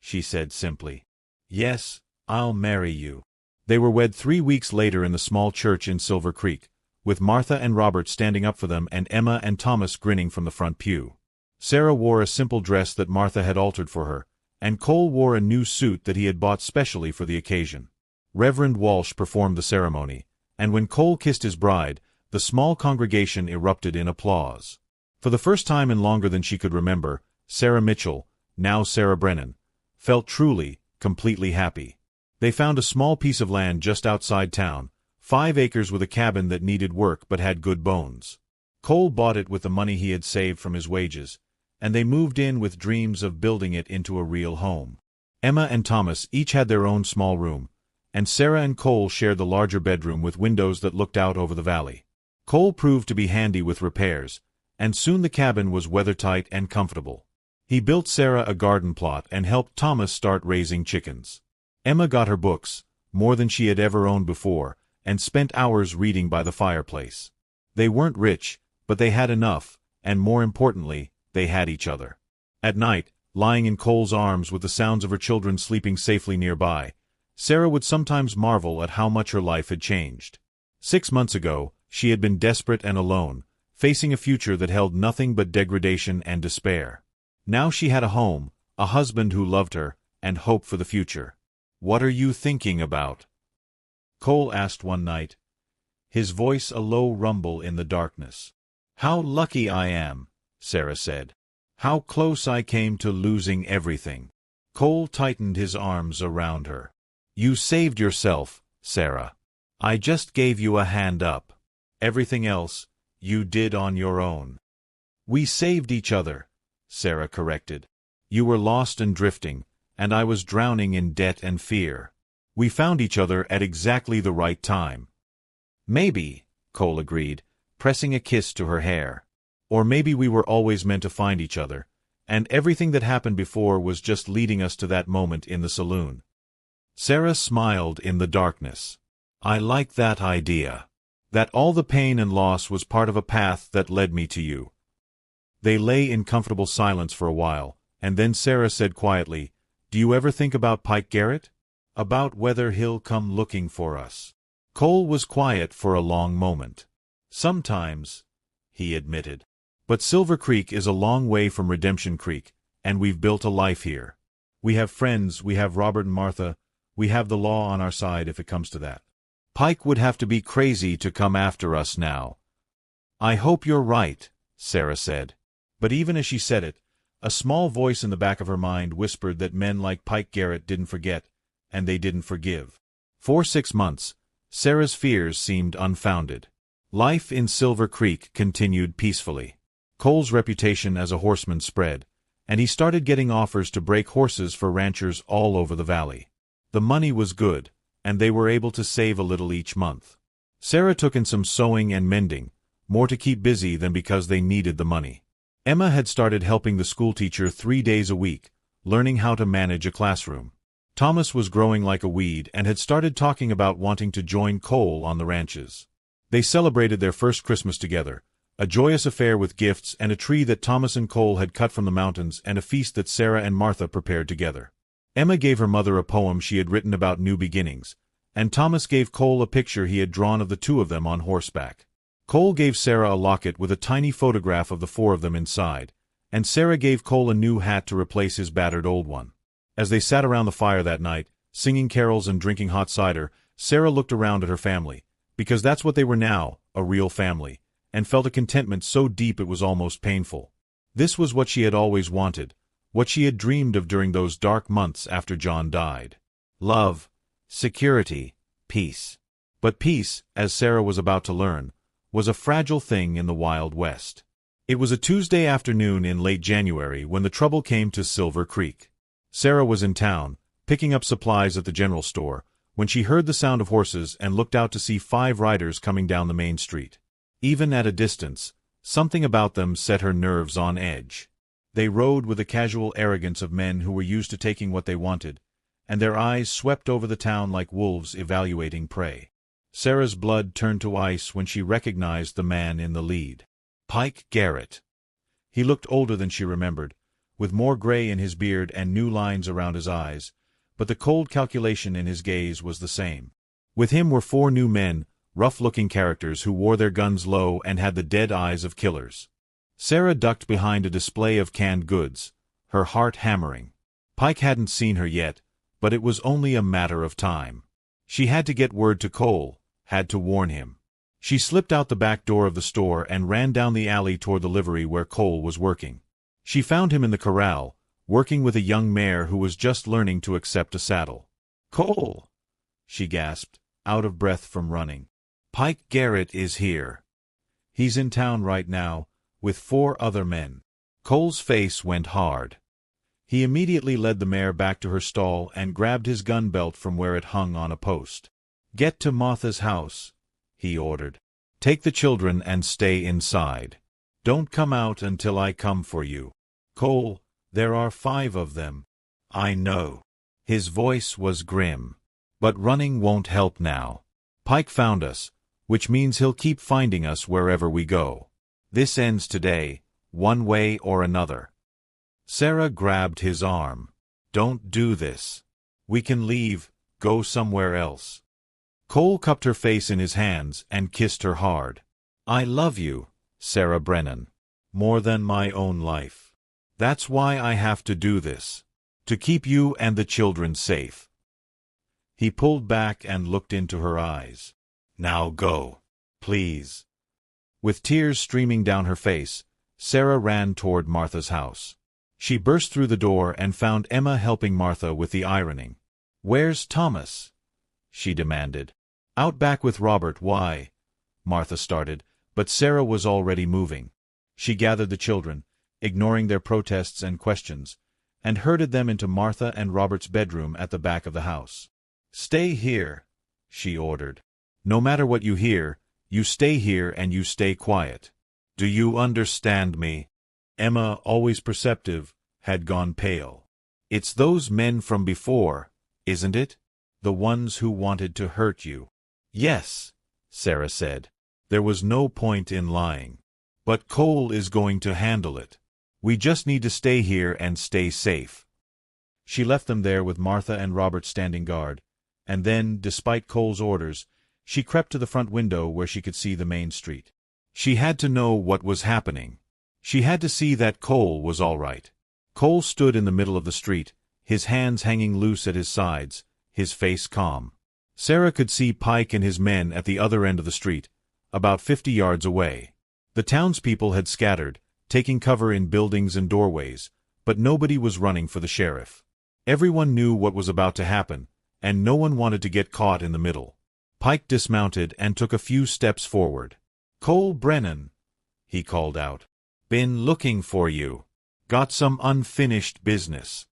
she said simply. "Yes, I'll marry you." They were wed 3 weeks later in the small church in Silver Creek, with Martha and Robert standing up for them and Emma and Thomas grinning from the front pew. Sarah wore a simple dress that Martha had altered for her, and Cole wore a new suit that he had bought specially for the occasion. Reverend Walsh performed the ceremony, and when Cole kissed his bride, the small congregation erupted in applause. For the first time in longer than she could remember, Sarah Mitchell, now Sarah Brennan, felt truly, completely happy. They found a small piece of land just outside town, 5 acres with a cabin that needed work but had good bones. Cole bought it with the money he had saved from his wages, and they moved in with dreams of building it into a real home. Emma and Thomas each had their own small room, and Sarah and Cole shared the larger bedroom with windows that looked out over the valley. Cole proved to be handy with repairs, and soon the cabin was weathertight and comfortable. He built Sarah a garden plot and helped Thomas start raising chickens. Emma got her books, more than she had ever owned before, and spent hours reading by the fireplace. They weren't rich, but they had enough, and more importantly, they had each other. At night, lying in Cole's arms with the sounds of her children sleeping safely nearby, Sarah would sometimes marvel at how much her life had changed. 6 months ago, she had been desperate and alone, facing a future that held nothing but degradation and despair. Now she had a home, a husband who loved her, and hope for the future. "What are you thinking about?" Cole asked one night, his voice a low rumble in the darkness. "How lucky I am," Sarah said. "How close I came to losing everything." Cole tightened his arms around her. "You saved yourself, Sarah. I just gave you a hand up. Everything else, you did on your own." "We saved each other," Sarah corrected. "You were lost and drifting, and I was drowning in debt and fear. We found each other at exactly the right time." "Maybe," Cole agreed, pressing a kiss to her hair. "Or maybe we were always meant to find each other, and everything that happened before was just leading us to that moment in the saloon." Sarah smiled in the darkness. "I like that idea. That all the pain and loss was part of a path that led me to you." They lay in comfortable silence for a while, and then Sarah said quietly, "Do you ever think about Pike Garrett? About whether he'll come looking for us?" Cole was quiet for a long moment. "Sometimes," he admitted. "But Silver Creek is a long way from Redemption Creek, and we've built a life here. We have friends, we have Robert and Martha, we have the law on our side if it comes to that. Pike would have to be crazy to come after us now." "I hope you're right," Sarah said. But even as she said it, a small voice in the back of her mind whispered that men like Pike Garrett didn't forget, and they didn't forgive. For 6 months, Sarah's fears seemed unfounded. Life in Silver Creek continued peacefully. Cole's reputation as a horseman spread, and he started getting offers to break horses for ranchers all over the valley. The money was good, and they were able to save a little each month. Sarah took in some sewing and mending, more to keep busy than because they needed the money. Emma had started helping the schoolteacher 3 days a week, learning how to manage a classroom. Thomas was growing like a weed and had started talking about wanting to join Cole on the ranches. They celebrated their first Christmas together, a joyous affair with gifts and a tree that Thomas and Cole had cut from the mountains and a feast that Sarah and Martha prepared together. Emma gave her mother a poem she had written about new beginnings, and Thomas gave Cole a picture he had drawn of the two of them on horseback. Cole gave Sarah a locket with a tiny photograph of the 4 of them inside, and Sarah gave Cole a new hat to replace his battered old one. As they sat around the fire that night, singing carols and drinking hot cider, Sarah looked around at her family, because that's what they were now, a real family, and felt a contentment so deep it was almost painful. This was what she had always wanted, what she had dreamed of during those dark months after John died. Love, security, peace. But peace, as Sarah was about to learn, was a fragile thing in the Wild West. It was a Tuesday afternoon in late January when the trouble came to Silver Creek. Sarah was in town, picking up supplies at the general store, when she heard the sound of horses and looked out to see 5 riders coming down the main street. Even at a distance, something about them set her nerves on edge. They rode with the casual arrogance of men who were used to taking what they wanted, and their eyes swept over the town like wolves evaluating prey. Sarah's blood turned to ice when she recognized the man in the lead. Pike Garrett. He looked older than she remembered, with more gray in his beard and new lines around his eyes, but the cold calculation in his gaze was the same. With him were 4 new men, rough-looking characters who wore their guns low and had the dead eyes of killers. Sarah ducked behind a display of canned goods, her heart hammering. Pike hadn't seen her yet, but it was only a matter of time. She had to get word to Cole, had to warn him. She slipped out the back door of the store and ran down the alley toward the livery where Cole was working. She found him in the corral, working with a young mare who was just learning to accept a saddle. "Cole!" she gasped, out of breath from running. "Pike Garrett is here. He's in town right now, with 4 other men." Cole's face went hard. He immediately led the mare back to her stall and grabbed his gun belt from where it hung on a post. "Get to Martha's house," he ordered. "Take the children and stay inside. Don't come out until I come for you." "Cole, there are 5 of them." "I know." His voice was grim. "But running won't help now. Pike found us, which means he'll keep finding us wherever we go. This ends today, one way or another." Sarah grabbed his arm. "Don't do this. We can leave, go somewhere else." Cole cupped her face in his hands and kissed her hard. "I love you, Sarah Brennan, more than my own life. That's why I have to do this, to keep you and the children safe." He pulled back and looked into her eyes. "Now go, please." With tears streaming down her face, Sarah ran toward Martha's house. She burst through the door and found Emma helping Martha with the ironing. "Where's Thomas?" she demanded. "Out back with Robert." "Why?" Martha started, but Sarah was already moving. She gathered the children, ignoring their protests and questions, and herded them into Martha and Robert's bedroom at the back of the house. "Stay here," she ordered. "No matter what you hear, you stay here and you stay quiet. Do you understand me?" Emma, always perceptive, had gone pale. "It's those men from before, isn't it? The ones who wanted to hurt you." "Yes," Sarah said. There was no point in lying. "But Cole is going to handle it. We just need to stay here and stay safe." She left them there with Martha and Robert standing guard, and then, despite Cole's orders, She crept to the front window where she could see the main street. She had to know what was happening. She had to see that Cole was all right. Cole stood in the middle of the street, his hands hanging loose at his sides, his face calm. Sarah could see Pike and his men at the other end of the street, about 50 yards away. The townspeople had scattered, taking cover in buildings and doorways, but nobody was running for the sheriff. Everyone knew what was about to happen, and no one wanted to get caught in the middle. Pike dismounted and took a few steps forward. "Cole Brennan," he called out. "Been looking for you. Got some unfinished business."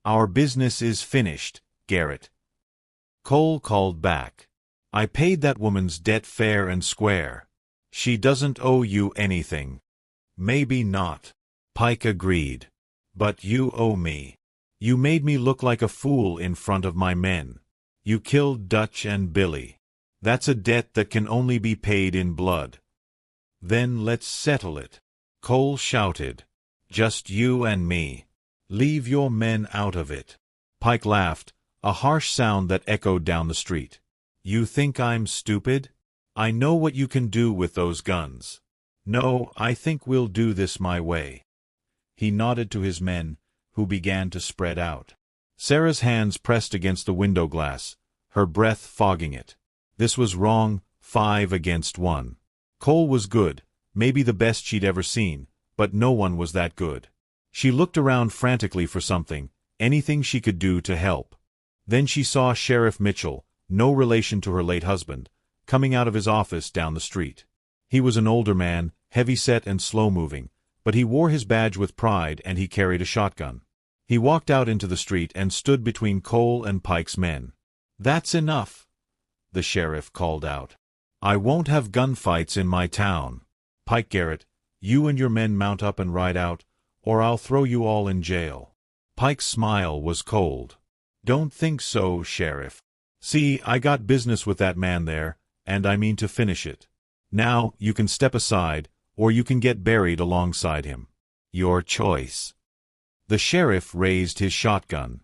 "Our business is finished, Garrett." Cole called back. "I paid that woman's debt fair and square. She doesn't owe you anything." "Maybe not," Pike agreed. "But you owe me. You made me look like a fool in front of my men. You killed Dutch and Billy. That's a debt that can only be paid in blood." "Then let's settle it," Cole shouted. "Just you and me. Leave your men out of it." Pike laughed, a harsh sound that echoed down the street. "You think I'm stupid? I know what you can do with those guns. No, I think we'll do this my way." He nodded to his men, who began to spread out. Sarah's hands pressed against the window glass, her breath fogging it. This was wrong, 5 against 1. Cole was good, maybe the best she'd ever seen, but no one was that good. She looked around frantically for something, anything she could do to help. Then she saw Sheriff Mitchell, no relation to her late husband, coming out of his office down the street. He was an older man, heavy-set and slow-moving, but he wore his badge with pride and he carried a shotgun. He walked out into the street and stood between Cole and Pike's men. "That's enough," the sheriff called out. "I won't have gunfights in my town. Pike Garrett, you and your men mount up and ride out, or I'll throw you all in jail." Pike's smile was cold. "Don't think so, Sheriff. See, I got business with that man there, and I mean to finish it. Now, you can step aside, or you can get buried alongside him. Your choice." The sheriff raised his shotgun.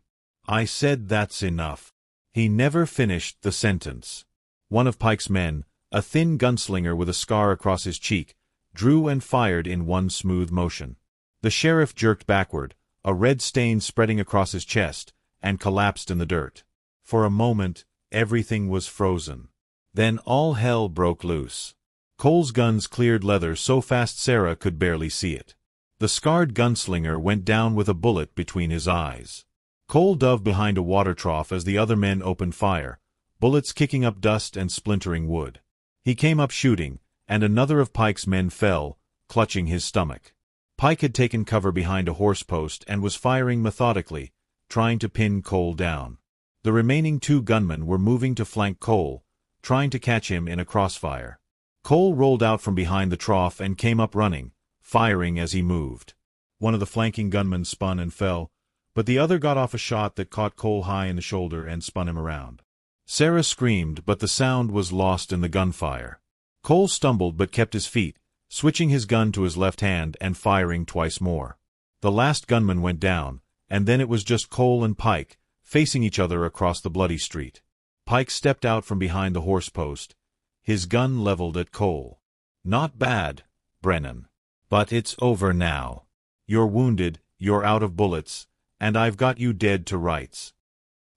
"I said that's enough." He never finished the sentence. One of Pike's men, a thin gunslinger with a scar across his cheek, drew and fired in one smooth motion. The sheriff jerked backward, a red stain spreading across his chest, and collapsed in the dirt. For a moment, everything was frozen. Then all hell broke loose. Cole's guns cleared leather so fast Sarah could barely see it. The scarred gunslinger went down with a bullet between his eyes. Cole dove behind a water trough as the other men opened fire, bullets kicking up dust and splintering wood. He came up shooting, and another of Pike's men fell, clutching his stomach. Pike had taken cover behind a horse post and was firing methodically, trying to pin Cole down. The remaining 2 gunmen were moving to flank Cole, trying to catch him in a crossfire. Cole rolled out from behind the trough and came up running, firing as he moved. One of the flanking gunmen spun and fell, but the other got off a shot that caught Cole high in the shoulder and spun him around. Sarah screamed, but the sound was lost in the gunfire. Cole stumbled but kept his feet, switching his gun to his left hand and firing twice more. The last gunman went down, and then it was just Cole and Pike, facing each other across the bloody street. Pike stepped out from behind the horse post, his gun leveled at Cole. "Not bad, Brennan. But it's over now. You're wounded, you're out of bullets, and I've got you dead to rights."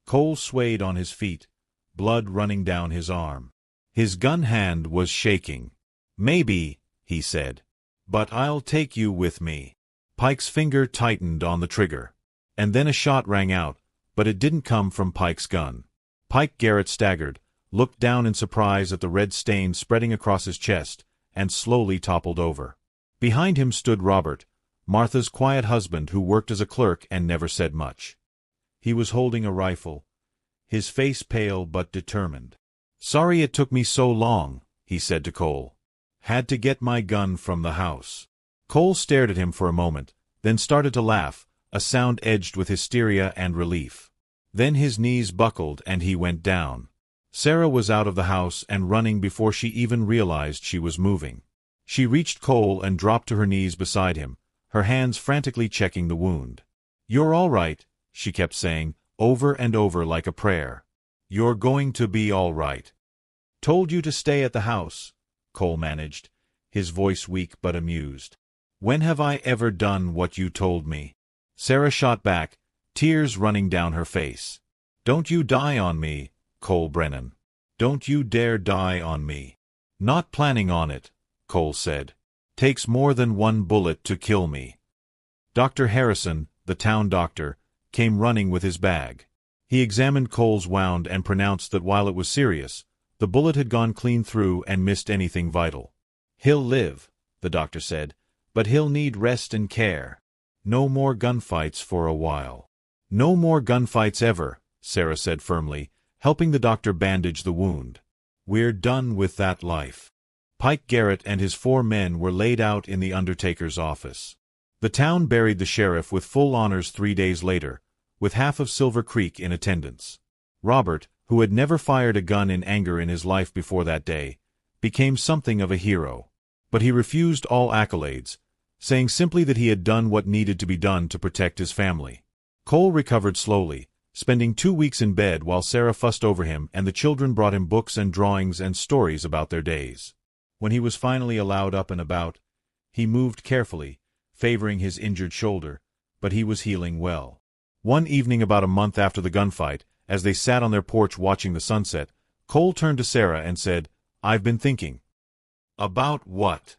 Cole swayed on his feet, blood running down his arm. His gun hand was shaking. "Maybe," he said, "but I'll take you with me." Pike's finger tightened on the trigger. And then a shot rang out, but it didn't come from Pike's gun. Pike Garrett staggered, looked down in surprise at the red stain spreading across his chest, and slowly toppled over. Behind him stood Robert, Martha's quiet husband who worked as a clerk and never said much. He was holding a rifle, his face pale but determined. "Sorry it took me so long," he said to Cole. "Had to get my gun from the house." Cole stared at him for a moment, then started to laugh, a sound edged with hysteria and relief. Then his knees buckled and he went down. Sarah was out of the house and running before she even realized she was moving. She reached Cole and dropped to her knees beside him, her hands frantically checking the wound. "You're all right," she kept saying, over and over like a prayer. "You're going to be all right." Told you to stay at the house, Cole managed, his voice weak but amused. When have I ever done what you told me? Sarah shot back, tears running down her face. Don't you die on me, Cole Brennan. Don't you dare die on me. Not planning on it, Cole said. Takes more than one bullet to kill me. Dr. Harrison, the town doctor, came running with his bag. He examined Cole's wound and pronounced that while it was serious, the bullet had gone clean through and missed anything vital. He'll live, the doctor said, but he'll need rest and care. No more gunfights for a while. No more gunfights ever, Sarah said firmly, helping the doctor bandage the wound. We're done with that life. Pike Garrett and his 4 men were laid out in the undertaker's office. The town buried the sheriff with full honors 3 days later, with half of Silver Creek in attendance. Robert, who had never fired a gun in anger in his life before that day, became something of a hero. But he refused all accolades, saying simply that he had done what needed to be done to protect his family. Cole recovered slowly, spending 2 weeks in bed while Sarah fussed over him and the children brought him books and drawings and stories about their days. When he was finally allowed up and about, he moved carefully, favoring his injured shoulder, but he was healing well. One evening about a month after the gunfight, as they sat on their porch watching the sunset, Cole turned to Sarah and said, "I've been thinking." "About what?"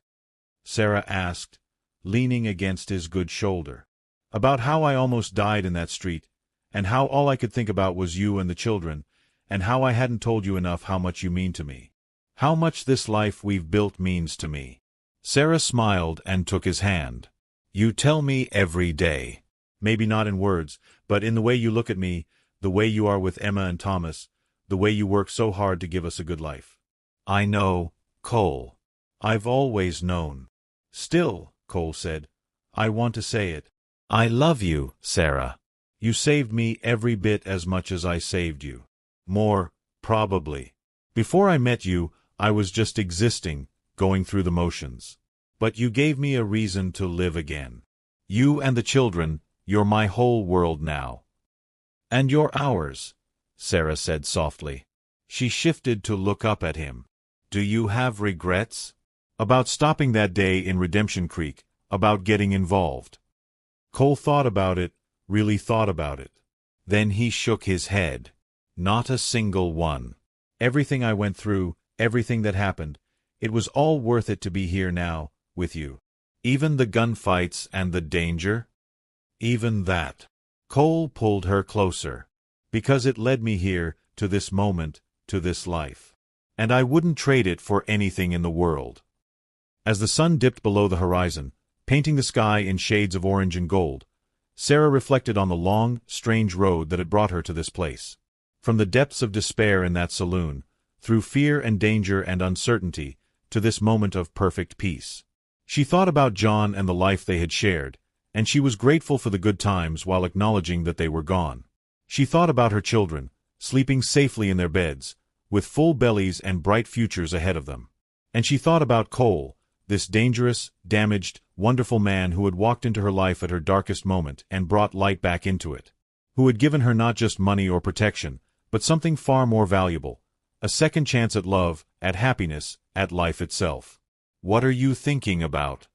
Sarah asked, leaning against his good shoulder. "About how I almost died in that street, and how all I could think about was you and the children, and how I hadn't told you enough how much you mean to me. How much this life we've built means to me." Sarah smiled and took his hand. "You tell me every day. Maybe not in words, but in the way you look at me, the way you are with Emma and Thomas, the way you work so hard to give us a good life." "I know, Cole. I've always known." "Still," Cole said, "I want to say it. I love you, Sarah. You saved me every bit as much as I saved you. More, probably. Before I met you, I was just existing, going through the motions. But you gave me a reason to live again. You and the children, you're my whole world now." "And you're ours," Sarah said softly. She shifted to look up at him. "Do you have regrets?" "About stopping that day in Redemption Creek, about getting involved." Cole thought about it, really thought about it. Then he shook his head. "Not a single one. Everything I went through, everything that happened, it was all worth it to be here now, with you. Even the gunfights and the danger?" "Even that." Cole pulled her closer. "Because it led me here, to this moment, to this life. And I wouldn't trade it for anything in the world." As the sun dipped below the horizon, painting the sky in shades of orange and gold, Sarah reflected on the long, strange road that had brought her to this place. From the depths of despair in that saloon, through fear and danger and uncertainty, to this moment of perfect peace. She thought about John and the life they had shared, and she was grateful for the good times while acknowledging that they were gone. She thought about her children, sleeping safely in their beds, with full bellies and bright futures ahead of them. And she thought about Cole, this dangerous, damaged, wonderful man who had walked into her life at her darkest moment and brought light back into it. Who had given her not just money or protection, but something far more valuable, a second chance at love, at happiness, at life itself. "What are you thinking about?"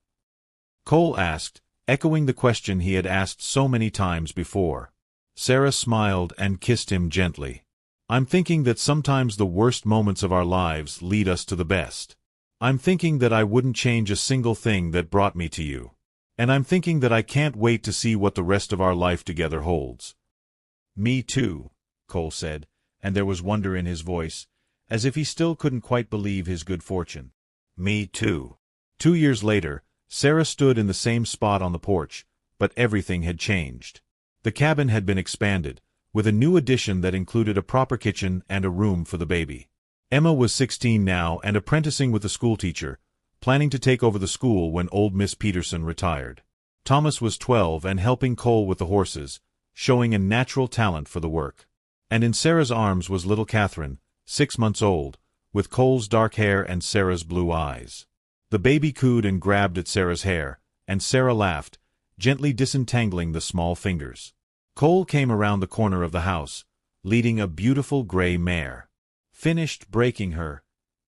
Cole asked, echoing the question he had asked so many times before. Sarah smiled and kissed him gently. "I'm thinking that sometimes the worst moments of our lives lead us to the best. I'm thinking that I wouldn't change a single thing that brought me to you. And I'm thinking that I can't wait to see what the rest of our life together holds." "Me too," Cole said, and there was wonder in his voice, as if he still couldn't quite believe his good fortune. "Me too." 2 years later, Sarah stood in the same spot on the porch, but everything had changed. The cabin had been expanded, with a new addition that included a proper kitchen and a room for the baby. Emma was 16 now and apprenticing with a schoolteacher, planning to take over the school when old Miss Peterson retired. Thomas was 12 and helping Cole with the horses, showing a natural talent for the work. And in Sarah's arms was little Catherine, 6 months old, with Cole's dark hair and Sarah's blue eyes. The baby cooed and grabbed at Sarah's hair, and Sarah laughed, gently disentangling the small fingers. Cole came around the corner of the house, leading a beautiful gray mare. "Finished breaking her,"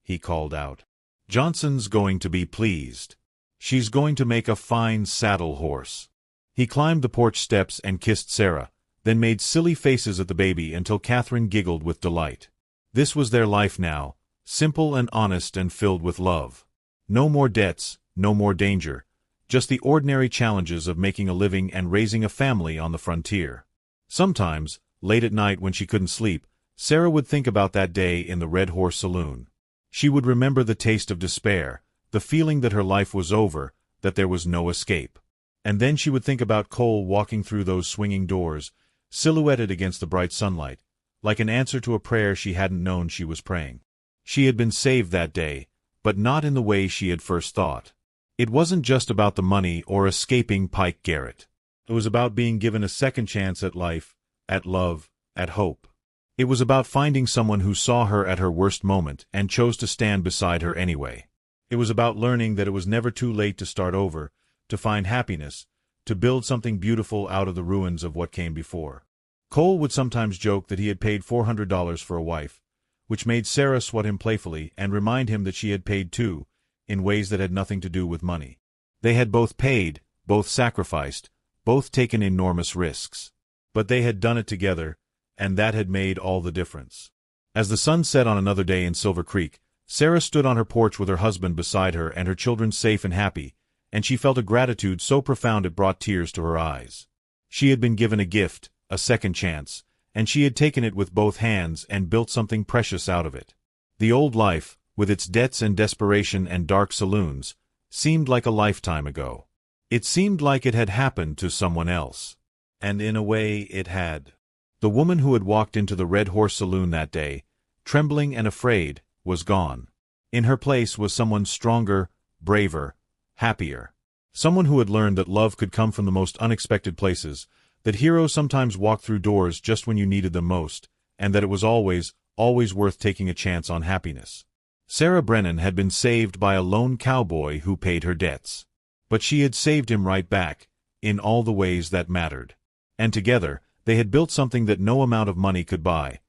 he called out. "Johnson's going to be pleased. She's going to make a fine saddle horse." He climbed the porch steps and kissed Sarah, then made silly faces at the baby until Catherine giggled with delight. This was their life now, simple and honest and filled with love. No more debts, no more danger, just the ordinary challenges of making a living and raising a family on the frontier. Sometimes, late at night when she couldn't sleep, Sarah would think about that day in the Red Horse Saloon. She would remember the taste of despair, the feeling that her life was over, that there was no escape. And then she would think about Cole walking through those swinging doors, silhouetted against the bright sunlight, like an answer to a prayer she hadn't known she was praying. She had been saved that day, but not in the way she had first thought. It wasn't just about the money or escaping Pike Garrett. It was about being given a second chance at life, at love, at hope. It was about finding someone who saw her at her worst moment and chose to stand beside her anyway. It was about learning that it was never too late to start over, to find happiness, to build something beautiful out of the ruins of what came before. Cole would sometimes joke that he had paid $400 for a wife, which made Sarah swat him playfully and remind him that she had paid too, in ways that had nothing to do with money. They had both paid, both sacrificed, both taken enormous risks. But they had done it together, and that had made all the difference. As the sun set on another day in Silver Creek, Sarah stood on her porch with her husband beside her and her children safe and happy, and she felt a gratitude so profound it brought tears to her eyes. She had been given a gift, a second chance, and she had taken it with both hands and built something precious out of it. The old life, with its debts and desperation and dark saloons, seemed like a lifetime ago. It seemed like it had happened to someone else. And in a way it had. The woman who had walked into the Red Horse Saloon that day, trembling and afraid, was gone. In her place was someone stronger, braver, happier. Someone who had learned that love could come from the most unexpected places, that heroes sometimes walked through doors just when you needed them most, and that it was always, always worth taking a chance on happiness. Sarah Brennan had been saved by a lone cowboy who paid her debts. But she had saved him right back, in all the ways that mattered. And together, they had built something that no amount of money could buy.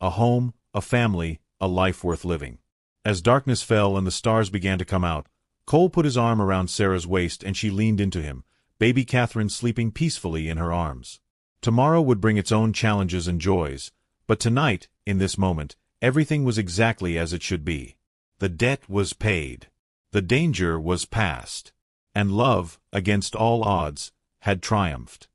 A home, a family, a life worth living. As darkness fell and the stars began to come out, Cole put his arm around Sarah's waist and she leaned into him, baby Catherine sleeping peacefully in her arms. Tomorrow would bring its own challenges and joys, but tonight, in this moment, everything was exactly as it should be. The debt was paid. The danger was past. And love, against all odds, had triumphed.